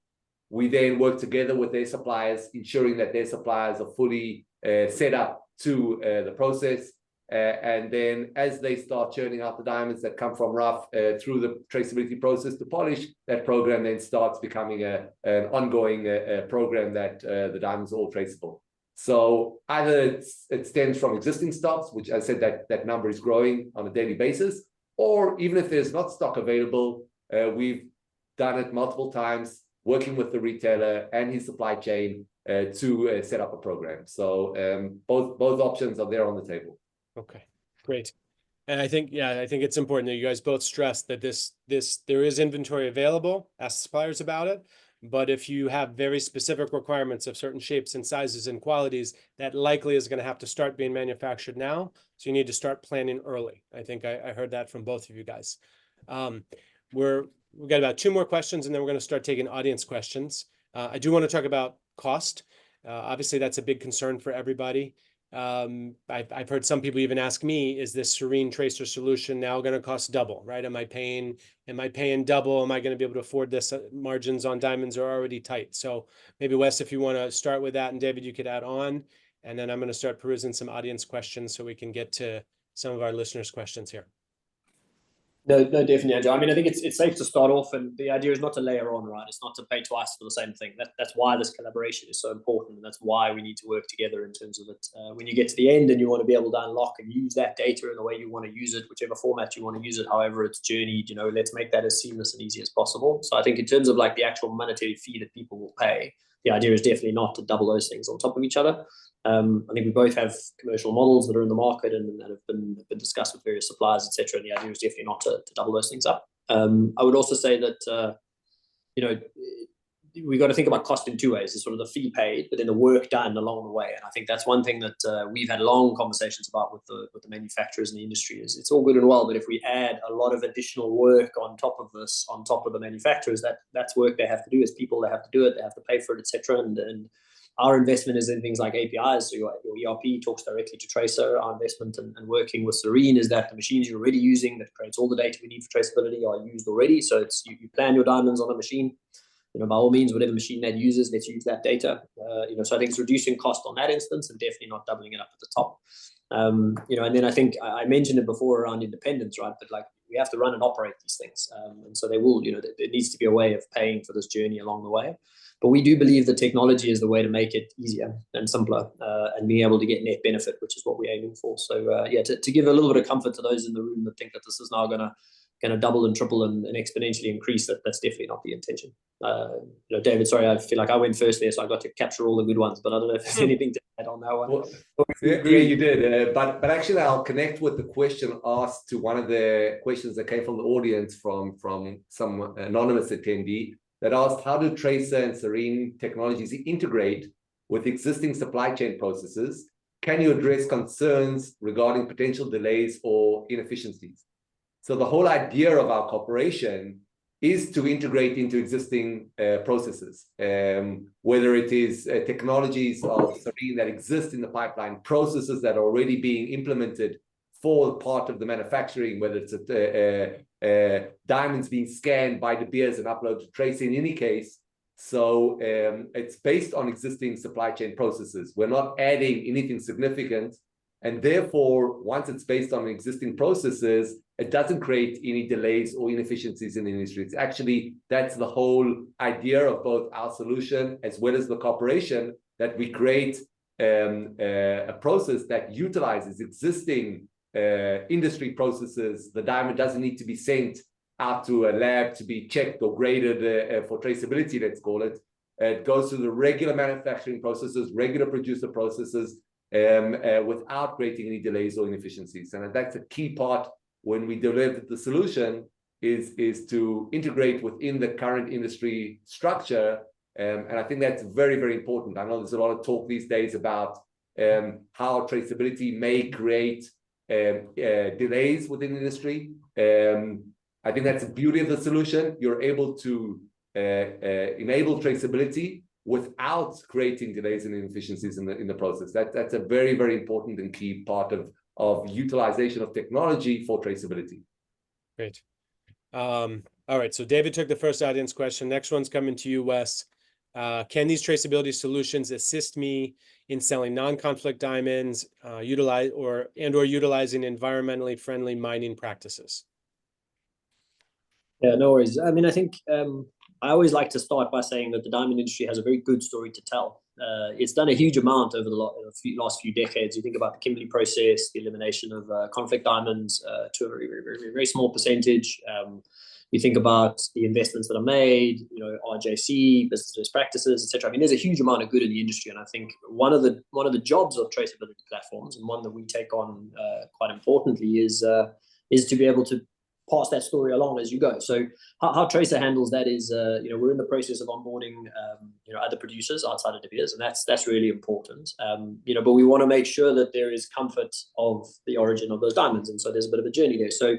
We then work together with their suppliers, ensuring that their suppliers are fully set up to the process. And then as they start churning out the diamonds that come from rough through the traceability process to polish, that program then starts becoming an ongoing program that the diamonds are all traceable. So either it stems from existing stocks, which I said that number is growing on a daily basis, or even if there's not stock available, we've done it multiple times, working with the retailer and his supply chain to set up a program. So both options are there on the table.
Okay, great. And I think it's important that you guys both stress that there is inventory available. Ask suppliers about it. But if you have very specific requirements of certain shapes and sizes and qualities, that likely is going to have to start being manufactured now. So you need to start planning early. I think I heard that from both of you guys. we've got about 2 more questions, and then we're going to start taking audience questions. I do want to talk about cost. Obviously, that's a big concern for everybody. I've heard some people even ask me, is this Sarine tracer solution now going to cost double, right? Am I paying double? Am I going to be able to afford this? Margins on diamonds are already tight. So maybe Wes, if you want to start with that, and David, you could add on, and then I'm going to start perusing some audience questions so we can get to some of our listeners' questions here.
No, definitely, Andrew. I mean, I think it's safe to start off, and the idea is not to layer on, right? It's not to pay twice for the same thing. That's why this collaboration is so important, and that's why we need to work together in terms of it. When you get to the end and you want to be able to unlock and use that data in the way you want to use it, whichever format you want to use it, however it's journeyed, let's make that as seamless and easy as possible. So I think in terms of like the actual monetary fee that people will pay, the idea is definitely not to double those things on top of each other. I think we both have commercial models that are in the market and that have been discussed with various suppliers, etc. And the idea is definitely not to double those things up. I would also say that we've got to think about cost in 2 ways: it's sort of the fee paid, but then the work done along the way. And I think that's one thing that we've had long conversations about with the manufacturers in the industry. Is it's all good and well, but if we add a lot of additional work on top of this, on top of the manufacturers, that's work they have to do. As people, they have to do it, they have to pay for it, etc. And our investment is in things like APIs. So your ERP talks directly to Tracer. Our investment and working with Sarine is that the machines you're already using that creates all the data we need for traceability are used already. So it's you plan your diamonds on a machine. By all means, whatever machine that uses, let's use that data. So I think it's reducing cost on that instance and definitely not doubling it up at the top. And then I think I mentioned it before around independence, right? But like we have to run and operate these things. And so there needs to be a way of paying for this journey along the way. But we do believe that technology is the way to make it easier and simpler and being able to get net benefit, which is what we're aiming for. So to give a little bit of comfort to those in the room that think that this is now going to double and triple and exponentially increase, that's definitely not the intention. David, sorry, I feel like I went first there, so I got to capture all the good ones, but I don't know if there's anything to add on that one.
Well, yeah, you did. But actually, I'll connect with the question asked to one of the questions that came from the audience from some anonymous attendee that asked, how do Tracer and Sarine technologies integrate with existing supply chain processes? Can you address concerns regarding potential delays or inefficiencies? So the whole idea of our cooperation is to integrate into existing processes, whether it is technologies of Sarine that exist in the pipeline, processes that are already being implemented for part of the manufacturing, whether it's diamonds being scanned by De Beers and uploaded to Tracer in any case. So it's based on existing supply chain processes. We're not adding anything significant. And therefore, once it's based on existing processes, it doesn't create any delays or inefficiencies in the industry. It's actually, that's the whole idea of both our solution as well as the cooperation, that we create a process that utilizes existing industry processes. The diamond doesn't need to be sent out to a lab to be checked or graded for traceability, let's call it. It goes through the regular manufacturing processes, regular producer processes, without creating any delays or inefficiencies. And that's a key part when we deliver the solution, is to integrate within the current industry structure. And I think that's very, very important. I know there's a lot of talk these days about how traceability may create delays within the industry. I think that's the beauty of the solution. You're able to enable traceability without creating delays and inefficiencies in the process. That's a very, very important and key part of utilization of technology for traceability.
Great. All right, so David took the first audience question. Next one's coming to you, Wes. Can these traceability solutions assist me in selling non-conflict diamonds, utilizing environmentally friendly mining practices?
Yeah, no worries. I mean, I think I always like to start by saying that the diamond industry has a very good story to tell. It's done a huge amount over the last few decades. You think about the Kimberley process, the elimination of conflict diamonds to a very, very, very, very small percentage. You think about the investments that are made, RJC, business best practices, etc. I mean, there's a huge amount of good in the industry, and I think one of the jobs of traceability platforms, and one that we take on quite importantly, is to be able to pass that story along as you go. So how Tracer handles that is, we're in the process of onboarding, other producers outside of De Beers, and that's really important. But we want to make sure that there is comfort of the origin of those diamonds, and so there's a bit of a journey there. So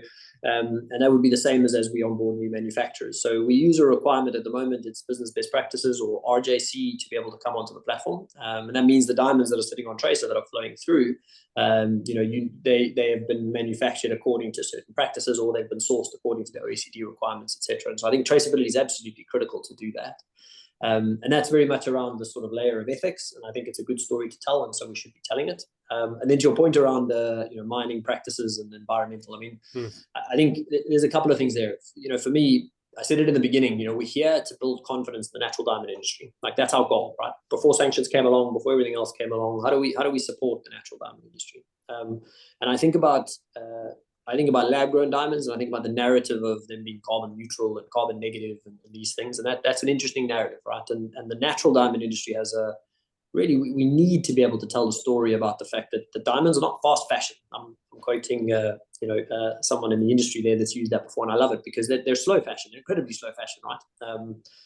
And that would be the same as we onboard new manufacturers. So we use a requirement at the moment, it's business best practices or RJC to be able to come onto the platform. And that means the diamonds that are sitting on Tracer that are flowing through, they have been manufactured according to certain practices, or they've been sourced according to the OECD requirements, etc. And so I think traceability is absolutely critical to do that. And that's very much around the sort of layer of ethics, and I think it's a good story to tell, and so we should be telling it. And then to your point around mining practices and environmental, I mean, I think there's a couple of things there. For me, I said it in the beginning, we're here to build confidence in the natural diamond industry. Like, that's our goal, right? Before sanctions came along, before everything else came along, how do we support the natural diamond industry? And I think about lab-grown diamonds, and I think about the narrative of them being carbon neutral and carbon negative and these things, and that's an interesting narrative, right? And the natural diamond industry has we need to be able to tell the story about the fact that the diamonds are not fast fashion. I'm quoting someone in the industry there that's used that before, and I love it because they're slow fashion, they're incredibly slow fashion, right?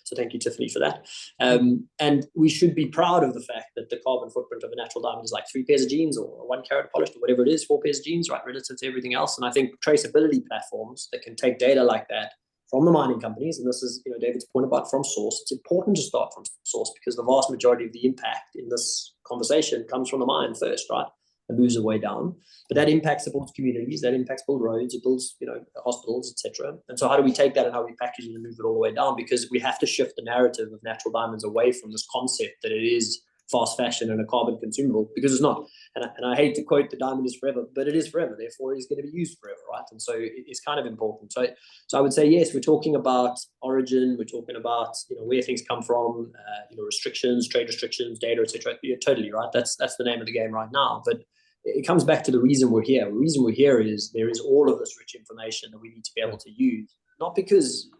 So thank you, Tiffany, for that. And we should be proud of the fact that the carbon footprint of a natural diamond is like 3 pairs of jeans or 1 carat polished or whatever it is, 4 pairs of jeans, right, relative to everything else. And I think traceability platforms that can take data like that from the mining companies, and this is David's point about from source. It's important to start from source because the vast majority of the impact in this conversation comes from the mine first, right? And moves its way down. But that impact supports communities, that impacts build roads, it builds hospitals, etc. And so how do we take that and how we package it and move it all the way down? Because we have to shift the narrative of natural diamonds away from this concept that it is fast fashion and a carbon consumable, because it's not. And I hate to quote the diamond is forever, but it is forever. Therefore, it is going to be used forever, right? And so it's kind of important. So I would say, yes, we're talking about origin, we're talking about where things come from, restrictions, trade restrictions, data, etc. You're totally right. That's the name of the game right now. But it comes back to the reason we're here. The reason we're here is there is all of this rich information that we need to be able to use, not because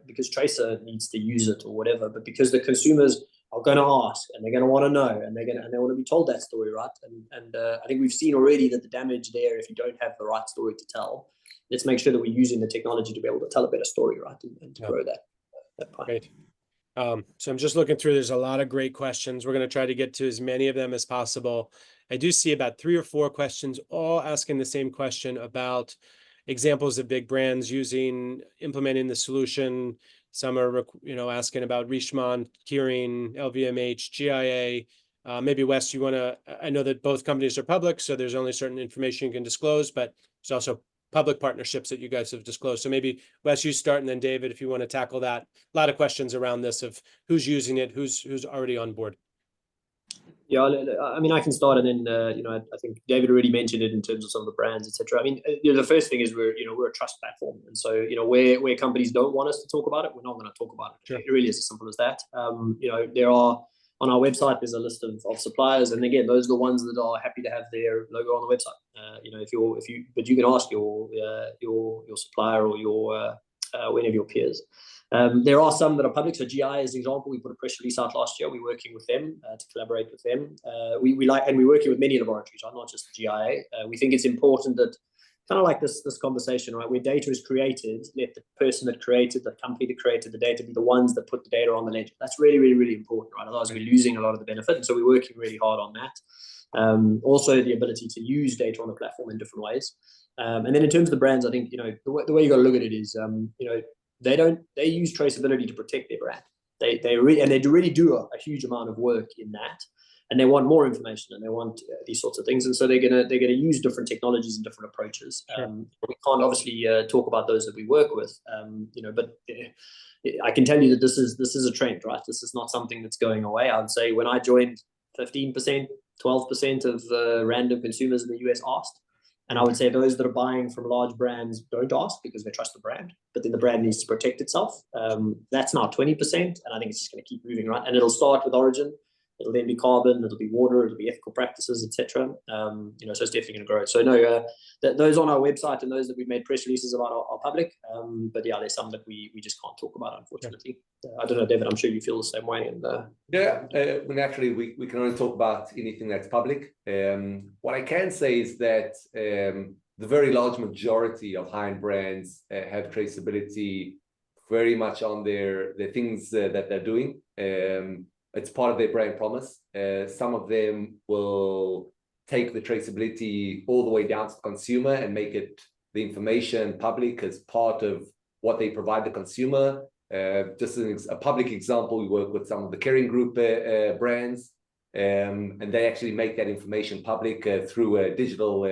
because Tracer needs to use it or whatever, but because the consumers are going to ask and they're going to want to know and they want to be told that story, right? And I think we've seen already that the damage there if you don't have the right story to tell. Let's make sure that we're using the technology to be able to tell a better story, right? And to grow that pie.
Great. So I'm just looking through, there's a lot of great questions. We're going to try to get to as many of them as possible. I do see about 3 or 4 questions, all asking the same question about examples of big brands implementing the solution. Some are, asking about Richemont, Kering, LVMH, GIA. Maybe Wes, I know that both companies are public, so there's only certain information you can disclose, but there's also public partnerships that you guys have disclosed. So maybe Wes, you start, and then David, if you want to tackle that. A lot of questions around this of who's using it, who's already on board.
Yeah, I mean, I can start, and then I think David already mentioned it in terms of some of the brands, etc. I mean, the first thing is we're a trust platform, and so where companies don't want us to talk about it, we're not going to talk about it. Sure. It really is as simple as that. There are on our website, there's a list of suppliers, and again, those are the ones that are happy to have their logo on the website. But you can ask your supplier or any of your peers. There are some that are public. So GI, as an example, we put a press release out last year. We're working with them to collaborate with them. We're working with many laboratories, right? Not just the GIA. We think it's important that, kind of like this conversation, right? Where data is created, let the person that created, the company that created the data be the ones that put the data on the ledger. That's really, really, really important, right? Otherwise, we're losing a lot of the benefit. And so we're working really hard on that. Also, the ability to use data on the platform in different ways. And then in terms of the brands, I think the way you got to look at it is they use traceability to protect their brand. They really do a huge amount of work in that, and they want more information and they want these sorts of things, and so they're gonna use different technologies and different approaches. Sure. We can't obviously talk about those that we work with, but I can tell you that this is a trend, right? This is not something that's going away. I would say when I joined, 15%, 12% of random consumers in the US asked. And I would say those that are buying from large brands don't ask because they trust the brand, but then the brand needs to protect itself. That's now 20%, and I think it's just going to keep moving, right? And it'll start with origin, it'll then be carbon, it'll be water, it'll be ethical practices, etc. So it's definitely going to grow. So no, those on our website and those that we've made press releases about are public. But yeah, there's some that we just can't talk about, unfortunately. I don't know, David, I'm sure you feel the same way. And
naturally, we can only talk about anything that's public. What I can say is that the very large majority of high-end brands have traceability very much on their things that they're doing. It's part of their brand promise. Some of them will take the traceability all the way down to the consumer and make it the information public as part of what they provide the consumer. Just a public example, we work with some of the Kering Group brands, and they actually make that information public through a digital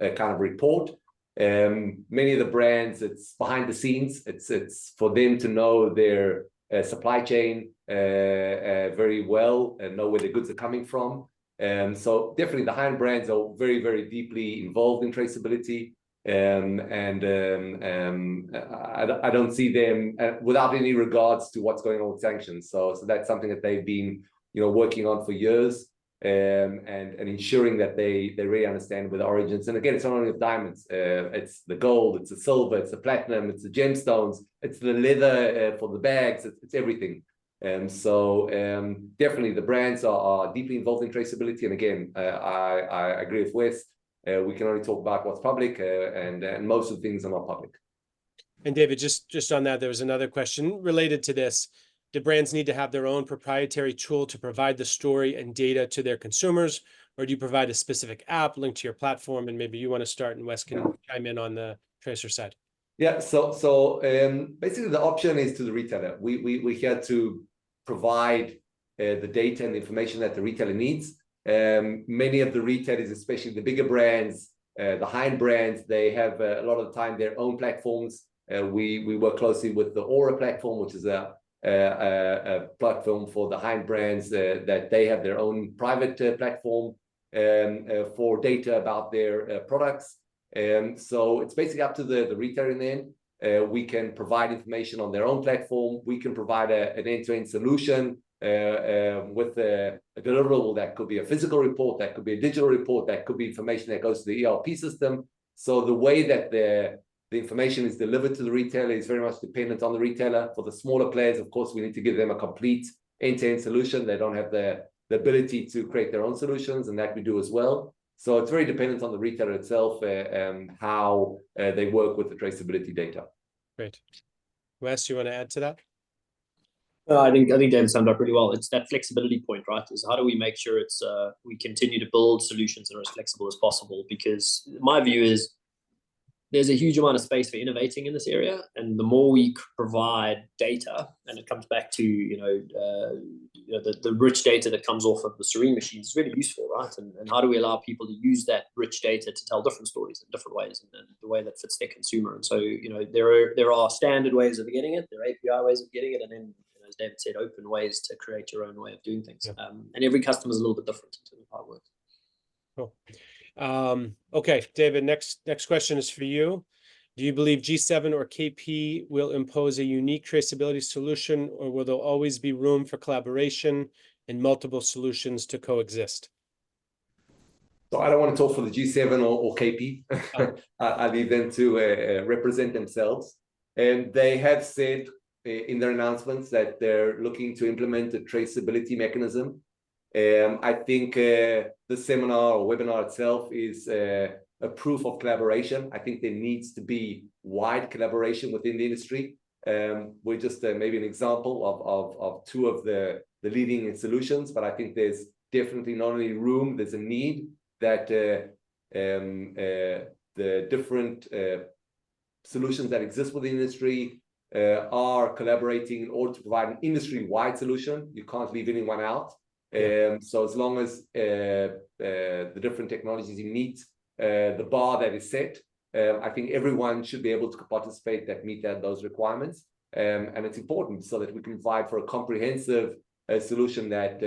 kind of report. Many of the brands, it's behind the scenes. It's for them to know their supply chain very well and know where the goods are coming from. So definitely the high-end brands are very, very deeply involved in traceability. I don't see them without any regards to what's going on with sanctions. So that's something that they've been, working on for years, and ensuring that they really understand where the origins. And again, it's not only of diamonds. It's the gold, it's the silver, it's the platinum, it's the gemstones, it's the leather for the bags. It's everything. Definitely the brands are deeply involved in traceability. And again, I agree with Wes. We can only talk about what's public, and most of the things are not public.
And David, just on that, there was another question related to this. Do brands need to have their own proprietary tool to provide the story and data to their consumers, or do you provide a specific app linked to your platform? And maybe you want to start, and Wes can chime in on the Tracer side.
Yeah, basically the option is to the retailer. We're here to provide the data and the information that the retailer needs. Many of the retailers, especially the bigger brands, the high-end brands, they have a lot of the time their own platforms. We work closely with the Aura platform, which is a platform for the high-end brands that they have their own private platform for data about their products. So it's basically up to the retailer in the end. We can provide information on their own platform. We can provide an end-to-end solution with a deliverable that could be a physical report, that could be a digital report, that could be information that goes to the ERP system. So the way that the information is delivered to the retailer is very much dependent on the retailer. For the smaller players, of course, we need to give them a complete end-to-end solution. They don't have the ability to create their own solutions, and that we do as well. So it's very dependent on the retailer itself, how they work with the traceability data.
Great. Wes, you want to add to that?
I think David summed up really well. It's that flexibility point, right? Is how do we make sure it's we continue to build solutions that are as flexible as possible? Because my view is there's a huge amount of space for innovating in this area, and the more we provide data, and it comes back to the rich data that comes off of the Sarine machines is really useful, right? And how do we allow people to use that rich data to tell different stories in different ways, and the way that fits their consumer? And so there are standard ways of getting it, there are API ways of getting it, and then as David said, open ways to create your own way of doing things.
Yeah.
And every customer is a little bit different in terms of how it works.
Cool. Okay, David, next question is for you. Do you believe G7 or KP will impose a unique traceability solution, or will there always be room for collaboration and multiple solutions to coexist?
So I don't want to talk for the G7 or KP. I leave them to represent themselves. And they have said in their announcements that they're looking to implement a traceability mechanism. I think the seminar or webinar itself is a proof of collaboration. I think there needs to be wide collaboration within the industry. We're just maybe an example of two of the leading solutions, but I think there's definitely not only room, there's a need that the different solutions that exist within the industry are collaborating in order to provide an industry-wide solution. You can't leave anyone out. So as long as the different technologies meet the bar that is set, I think everyone should be able to participate that meet those requirements. And it's important so that we can provide for a comprehensive solution that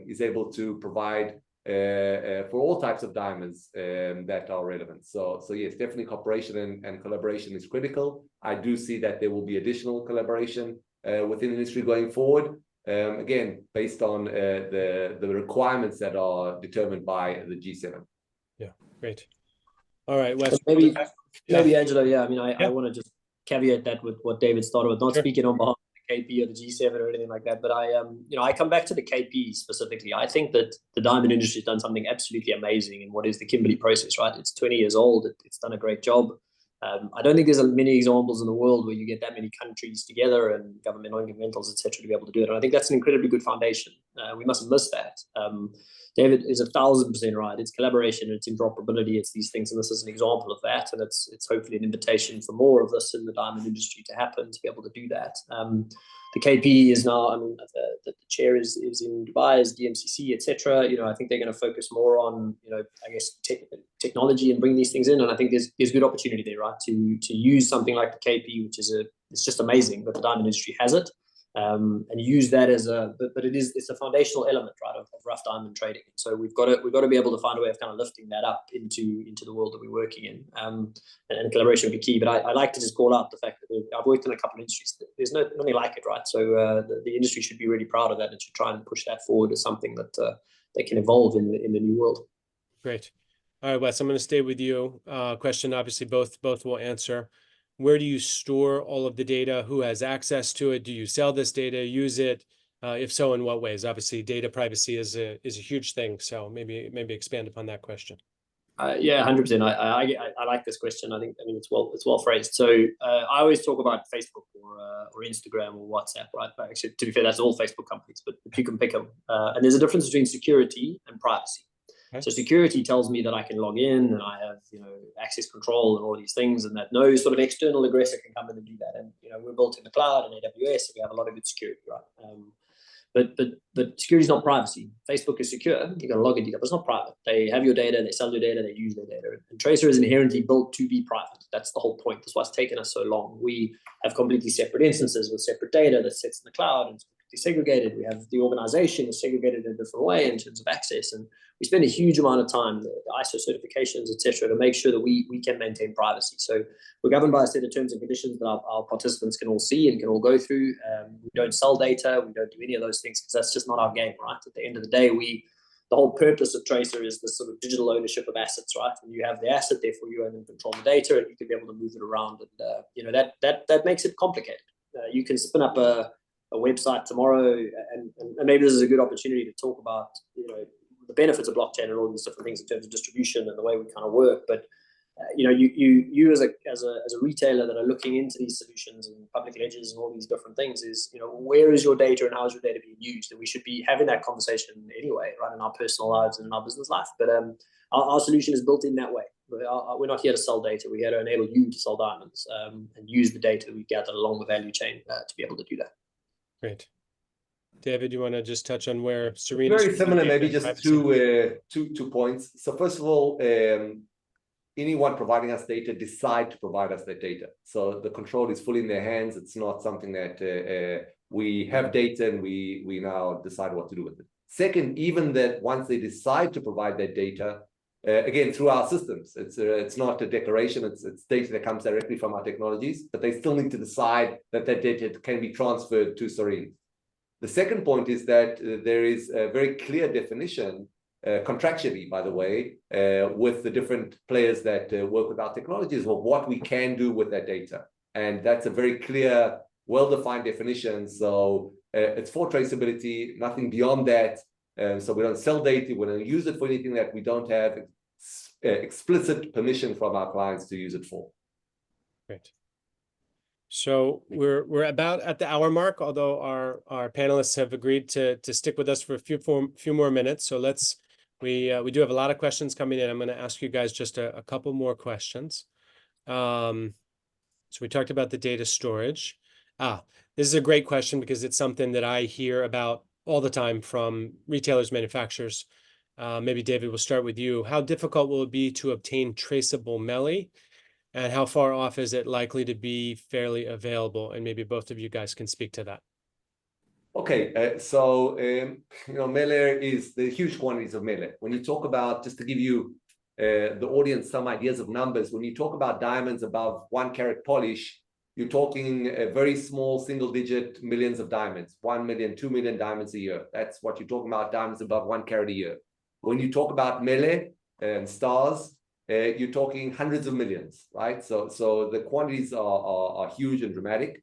is able to provide for all types of diamonds that are relevant. So yes, definitely cooperation and collaboration is critical. I do see that there will be additional collaboration within the industry going forward. Again, based on the requirements that are determined by the G7.
Yeah, great. All right, Wes.
Maybe Angelo, I mean, I want to just caveat that with what David started with, not speaking on behalf of the KP or the G7 or anything like that, but I come back to the KP specifically. I think that the diamond industry has done something absolutely amazing in what is the Kimberley process, right? It's 20 years old. It's done a great job. I don't think there's many examples in the world where you get that many countries together and government non-governmentals, etc., to be able to do it. And I think that's an incredibly good foundation. We mustn't miss that. David is 1,000% right. It's collaboration, it's interoperability, it's these things, and this is an example of that. And it's hopefully an invitation for more of this in the diamond industry to happen, to be able to do that. The KP is now, I mean, the chair is in Dubai, is DMCC, etc. You know, I think they're going to focus more on, you know, I guess technology and bring these things in. And I think there's good opportunity there, right, to use something like the KP, which is it's just amazing that the diamond industry has it. And use that as but it's a foundational element, right, of rough diamond trading. So we've got to be able to find a way of kind of lifting that up into the world that we're working in, and collaboration would be key. But I like to just call out the fact that I've worked in a couple of industries. There's nothing like it, right? So the industry should be really proud of that and should try and push that forward as something that can evolve in the new world.
Great. All right, Wes, I'm going to stay with you. Question, obviously, both will answer. Where do you store all of the data? Who has access to it? Do you sell this data, use it? If so, in what ways? Obviously, data privacy is a huge thing. So maybe expand upon that question.
Yeah, 100%. I like this question. I mean it's well phrased. So I always talk about Facebook or Instagram or WhatsApp, right? But actually, to be fair, that's all Facebook companies, but you can pick them. And there's a difference between security and privacy. Okay. So security tells me that I can log in and I have, you know, access control and all these things, and that no sort of external aggressor can come in and do that. And, you know, we're built in the cloud and AWS, so we have a lot of good security, right? But security is not privacy. Facebook is secure. You can log in data, but it's not private. They have your data, they sell your data, they use their data. And Tracer is inherently built to be private. That's the whole point. That's why it's taken us so long. We have completely separate instances with separate data that sits in the cloud and segregated. We have the organization is segregated in a different way in terms of access, and we spend a huge amount of time, the ISO certifications, etc., to make sure that we can maintain privacy. So we're governed by a set of terms and conditions that our participants can all see and can all go through. We don't sell data, we don't do any of those things because that's just not our game, right? At the end of the day, the whole purpose of Tracer is this sort of digital ownership of assets, right? And you have the asset, therefore you own and control the data, and you can be able to move it around, and you know, that makes it complicated. You can spin up a website tomorrow, and maybe this is a good opportunity to talk about, you know, the benefits of blockchain and all these different things in terms of distribution and the way we kind of work. But you know, you as a retailer that are looking into these solutions and public ledgers and all these different things, is, you know, where is your data and how is your data being used? And we should be having that conversation anyway, right, in our personal lives and in our business life. But our solution is built in that way. We're not here to sell data. We're here to enable you to sell diamonds, and use the data that we gather along the value chain to be able to do that. Great.
David, you want to just touch on where Sarine?
Very similar, maybe just two points. So first of all, anyone providing us data decide to provide us that data. So the control is fully in their hands. It's not something that we have data and we now decide what to do with it. Second, even that once they decide to provide that data, again, through our systems, it's not a declaration, it's data that comes directly from our technologies, but they still need to decide that data can be transferred to Sarine. The second point is that there is a very clear definition, contractually, by the way, with the different players that work with our technologies of what we can do with that data. And that's a very clear, well-defined definition. So it's for traceability, nothing beyond that. So we don't sell data, we don't use it for anything that we don't have explicit permission from our clients to use it for.
Great. So we're about at the hour mark, although our panelists have agreed to stick with us for a few more minutes. So we do have a lot of questions coming in. I'm going to ask you guys just a couple more questions. So we talked about the data storage. This is a great question because it's something that I hear about all the time from retailers, manufacturers. Maybe David, we'll start with you. How difficult will it be to obtain traceable melee? And how far off is it likely to be fairly available? And maybe both of you guys can speak to that.
Okay, so you know, melee is the huge quantities of melee. When you talk about, just to give you the audience some ideas of numbers, when you talk about diamonds above 1 carat polish, you're talking a very small single-digit millions of diamonds, 1 million, 2 million diamonds a year. That's what you're talking about, diamonds above 1 carat a year. When you talk about melee and stars, you're talking hundreds of millions, right? So the quantities are huge and dramatic.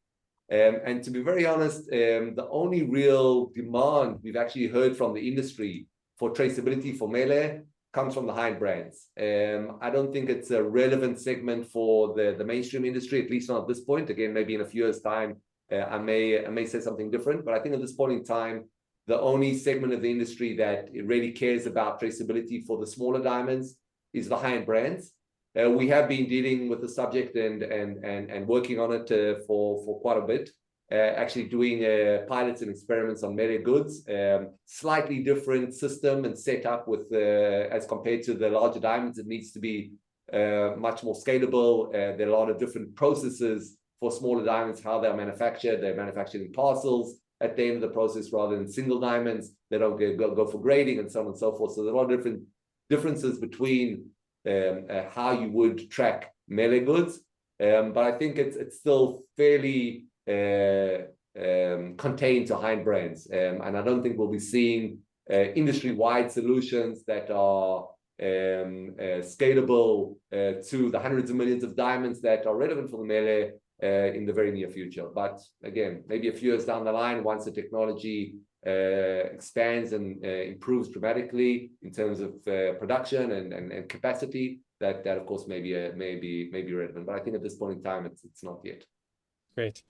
And to be very honest, the only real demand we've actually heard from the industry for traceability for melee comes from the high-end brands. I don't think it's a relevant segment for the mainstream industry, at least not at this point. Again, maybe in a few years' time, I may say something different. But I think at this point in time, the only segment of the industry that really cares about traceability for the smaller diamonds is the high-end brands. We have been dealing with the subject and working on it for quite a bit. Actually doing pilots and experiments on melee goods, slightly different system and setup with as compared to the larger diamonds. It needs to be much more scalable. There are a lot of different processes for smaller diamonds, how they're manufactured. They're manufactured in parcels at the end of the process rather than single diamonds. They don't go for grading and so on and so forth. So there are a lot of different differences between how you would track melee goods. But I think it's still fairly contained to high-end brands. And I don't think we'll be seeing industry-wide solutions that are scalable to the hundreds of millions of diamonds that are relevant for the melee in the very near future. But again, maybe a few years down the line, once the technology expands and improves dramatically in terms of production and capacity, that of course may be relevant. But I think at this point in time, it's not yet.
Great.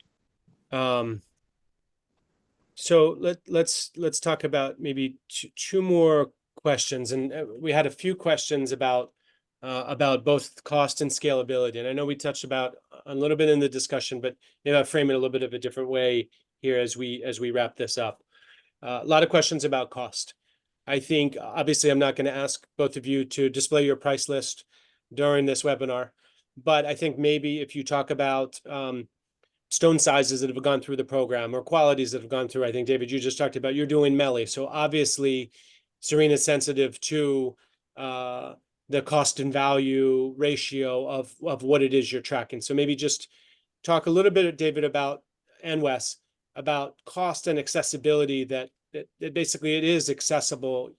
So let's talk about maybe two more questions, and we had a few questions about both cost and scalability. And I know we touched about a little bit in the discussion, but maybe I'll frame it a little bit of a different way here as we wrap this up. A lot of questions about cost. I think obviously I'm not going to ask both of you to display your price list during this webinar, but I think maybe if you talk about stone sizes that have gone through the program or qualities that have gone through. I think, David, you just talked about you're doing melee. So obviously, Sarine is sensitive to the cost and value ratio of what it is you're tracking. So maybe just talk a little bit, David, about, and Wes, about cost and accessibility, that basically it is accessible,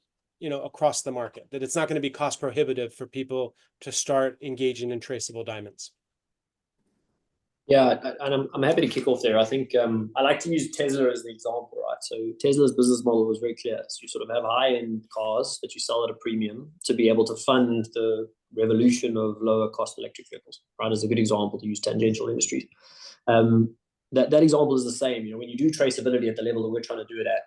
across the market, that it's not going to be cost prohibitive for people to start engaging in traceable diamonds.
Yeah, and I'm happy to kick off there. I think I like to use Tesla as the example, right? So Tesla's business model was very clear. So you sort of have high-end cars that you sell at a premium to be able to fund the revolution of lower cost electric vehicles, right? As a good example to use tangential industries. That example is the same. When you do traceability at the level that we're trying to do it at,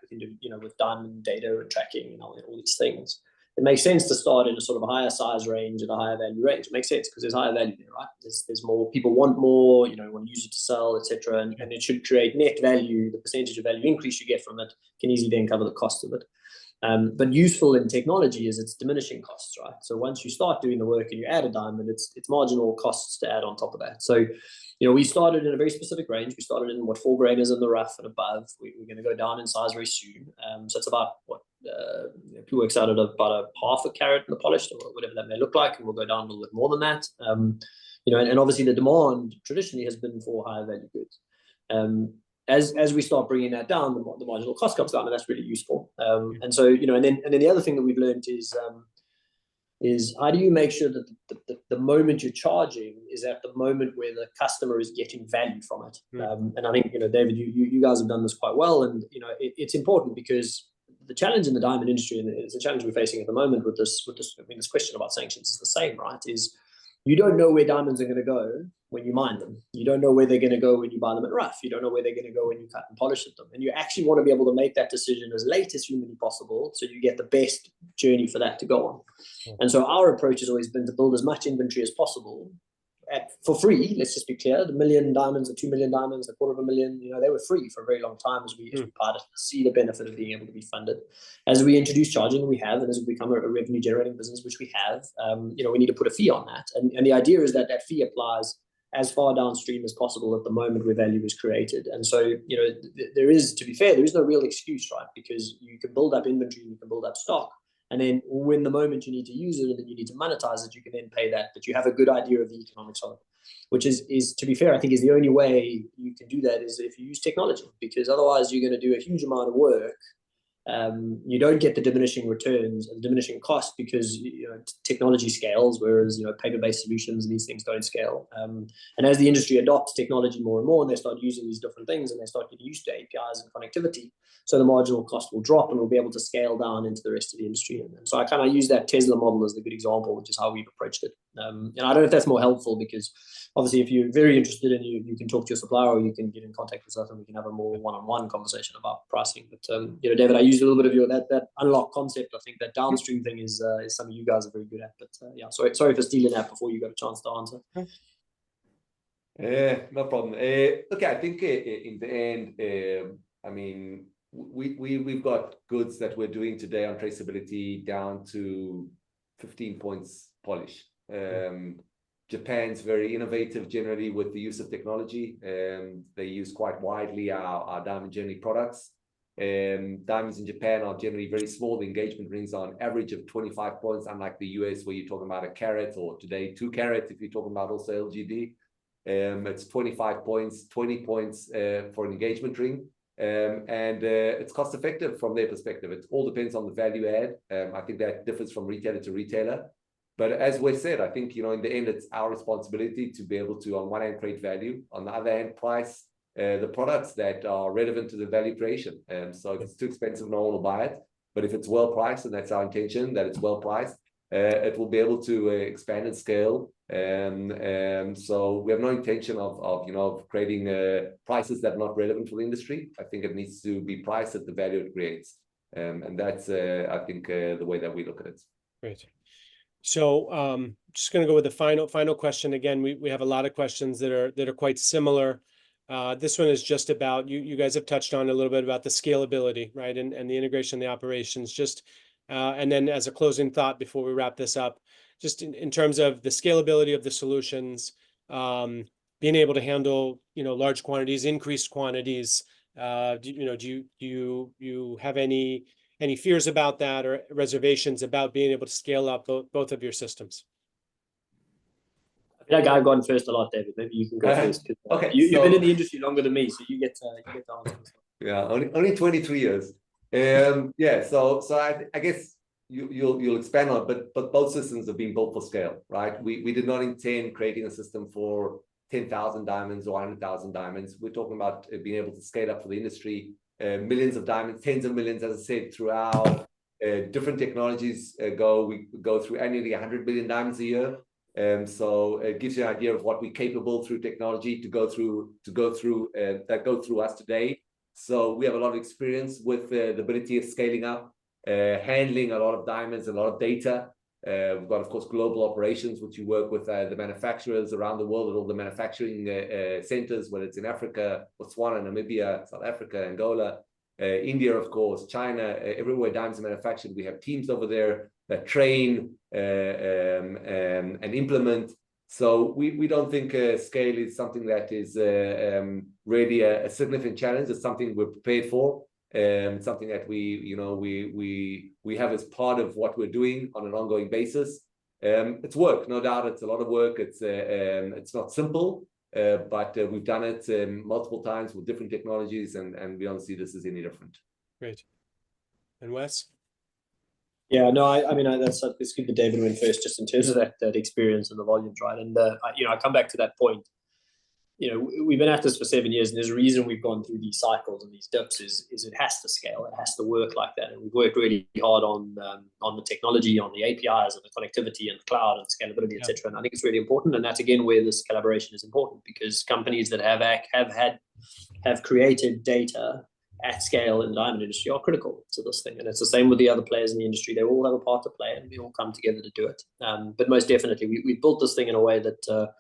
with diamond data and tracking and all these things, it makes sense to start in a sort of a higher size range and a higher value range. It makes sense because there's higher value there, right? There's more, people want more, want to use it to sell, etc. And it should create net value. The percentage of value increase you get from it can easily then cover the cost of it. But useful in technology is it's diminishing costs, right? So once you start doing the work and you add a diamond, it's marginal costs to add on top of that. So, we started in a very specific range. We started in 4 grainers in the rough and above. We're going to go down in size very soon. So it's about people works out at about a half a carat in the polished, or whatever that may look like, and we'll go down a little bit more than that. And obviously the demand traditionally has been for higher value goods. As we start bringing that down, the marginal cost comes down, and that's really useful. And so, and then the other thing that we've learned is how do you make sure that the moment you're charging is at the moment where the customer is getting value from it. And I think, David, you guys have done this quite well, and it's important because the challenge in the diamond industry, and it's a challenge we're facing at the moment with this question about sanctions is the same, right? Is you don't know where diamonds are going to go when you mine them. You don't know where they're going to go when you buy them at rough. You don't know where they're going to go when you cut and polish them. And you actually want to be able to make that decision as late as humanly possible so you get the best journey for that to go on. And so our approach has always been to build as much inventory as possible for free. Let's just be clear, the 1 million diamonds, the 2 million diamonds, the 250,000, they were free for a very long time as we piloted to see the benefit of being able to be funded. As we introduce charging, we have, and as we become a revenue generating business, which we have, we need to put a fee on that. And the idea is that fee applies as far downstream as possible at the moment where value is created. And so, there is, to be fair, there is no real excuse, right? Because you can build up inventory, you can build up stock. And then when the moment you need to use it and then you need to monetize it, you can then pay that. But you have a good idea of the economics of it, which is to be fair, I think is the only way you can do that is if you use technology, because otherwise you're going to do a huge amount of work. You don't get the diminishing returns and diminishing cost because technology scales, whereas paper-based solutions and these things don't scale. And as the industry adopts technology more and more, and they start using these different things and they start getting used to APIs and connectivity, so the marginal cost will drop and we'll be able to scale down into the rest of the industry. And so I kind of use that Tesla model as the good example, which is how we've approached it. And I don't know if that's more helpful, because obviously if you're very interested in you can talk to your supplier, or you can get in contact with us and we can have a more one-on-one conversation about pricing. But David, I used a little bit of your that unlock concept. I think that downstream thing is something you guys are very good at. But yeah, sorry for stealing that before you got a chance to answer.
No problem. Okay, I think in the end, I mean, we've got goods that we're doing today on traceability down to 15 points polish. Japan's very innovative generally with the use of technology. They use quite widely our diamond journey products. Diamonds in Japan are generally very small. The engagement rings are on average of 25 points, unlike the US where you're talking about a carat, or today 2 carat if you're talking about also LGD. It's 25 points, 20 points for an engagement ring. And it's cost effective from their perspective. It all depends on the value add. I think that differs from retailer to retailer. But as we said, I think, in the end, it's our responsibility to be able to, on one hand, create value, on the other hand, price the products that are relevant to the value creation. So if it's too expensive, no one will buy it. But if it's well priced, and that's our intention, that it's well priced, it will be able to expand and scale. So we have no intention of creating prices that are not relevant for the industry. I think it needs to be priced at the value it creates. And that's, I think, the way that we look at it.
Great. So just going to go with the final question. Again, we have a lot of questions that are quite similar. This one is just about, you guys have touched on a little bit about the scalability, right? And the integration of the operations, just, and then as a closing thought before we wrap this up, just in terms of the scalability of the solutions, being able to handle, large quantities, increased quantities, do you have any fears about that, or reservations about being able to scale up both of your systems?
I feel like I've gone first a lot, David. Maybe you can go first.
Okay,
you've been in the industry longer than me, so you get to answer this one.
Yeah, only 23 years. Yeah, so I guess you'll expand on it, but both systems have been built for scale, right? We did not intend creating a system for 10,000 diamonds or 100,000 diamonds. We're talking about being able to scale up for the industry, millions of diamonds, tens of millions, as I said, throughout different technologies. We go through annually 100 billion diamonds a year. So it gives you an idea of what we're capable through technology to go through that go through us today. So we have a lot of experience with the ability of scaling up, handling a lot of diamonds, a lot of data. We've got, of course, global operations, which you work with the manufacturers around the world at all the manufacturing centers, whether it's in Africa, Botswana, Namibia, South Africa, Angola, India, of course, China, everywhere diamonds are manufactured. We have teams over there that train and implement. So we don't think scale is something that is really a significant challenge. It's something we're prepared for. Something that we have as part of what we're doing on an ongoing basis. It's work, no doubt. It's a lot of work. It's not simple, but we've done it multiple times with different technologies, and we don't see this as any different.
Great. And Wes?
Yeah, no, I mean, it's good that David went first, just in terms of that experience and the volumes, right? And I come back to that point. We've been at this for 7 years, and there's a reason we've gone through these cycles and these dips is it has to scale, it has to work like that. And we've worked really hard on the technology, on the APIs, and the connectivity, and the cloud, and scalability, etc. And I think it's really important, and that's again where this collaboration is important, because companies that have created data at scale in the diamond industry are critical to this thing. And it's the same with the other players in the industry. They all have a part to play, and we all come together to do it. But most definitely, we built this thing in a way that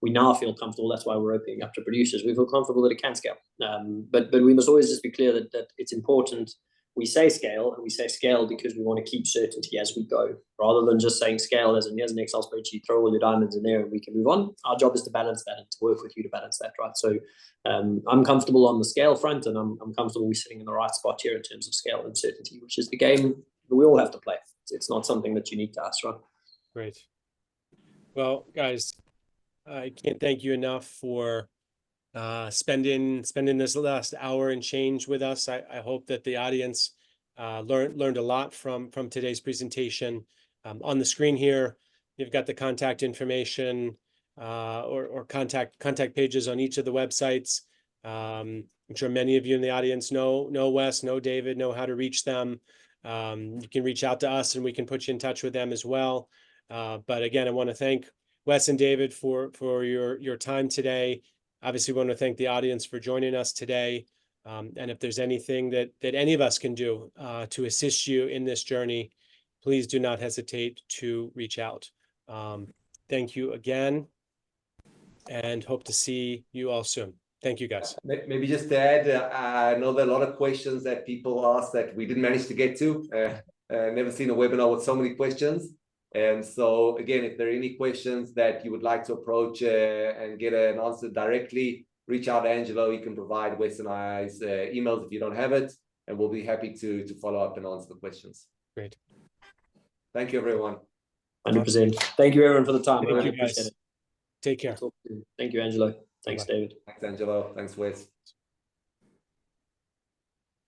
we now feel comfortable. That's why we're opening up to producers. We feel comfortable that it can scale. But we must always just be clear that it's important. We say scale, and we say scale because we want to keep certainty as we go, rather than just saying scale as in here's an Excel spreadsheet, throw all your diamonds in there and we can move on. Our job is to balance that and to work with you to balance that, right? So I'm comfortable on the scale front, and I'm comfortable we're sitting in the right spot here in terms of scale and certainty, which is the game that we all have to play. It's not something that's unique to us, right?
Great. Well, guys, I can't thank you enough for spending this last hour and change with us. I hope that the audience learned a lot from today's presentation. On the screen here, you've got the contact information or contact pages on each of the websites. I'm sure many of you in the audience know Wes, know David, know how to reach them. You can reach out to us, and we can put you in touch with them as well. But again, I want to thank Wes and David for your time today. Obviously, want to thank the audience for joining us today. And if there's anything that any of us can do to assist you in this journey, please do not hesitate to reach out. Thank you again, and hope to see you all soon. Thank you, guys.
Maybe just to add, I know there are a lot of questions that people asked that we didn't manage to get to. Never seen a webinar with so many questions. And so again, if there are any questions that you would like to approach and get an answer directly, reach out to Angelo. He can provide Wes and I's emails if you don't have it, and we'll be happy to follow up and answer the questions.
Great.
Thank you, everyone.
100%. Thank you, everyone, for the time.
Thank
I really
you, guys.
appreciate it.
Take care.
Thank you, Angelo. Thanks,
Bye-bye.
David.
Thanks, Angelo. Thanks, Wes.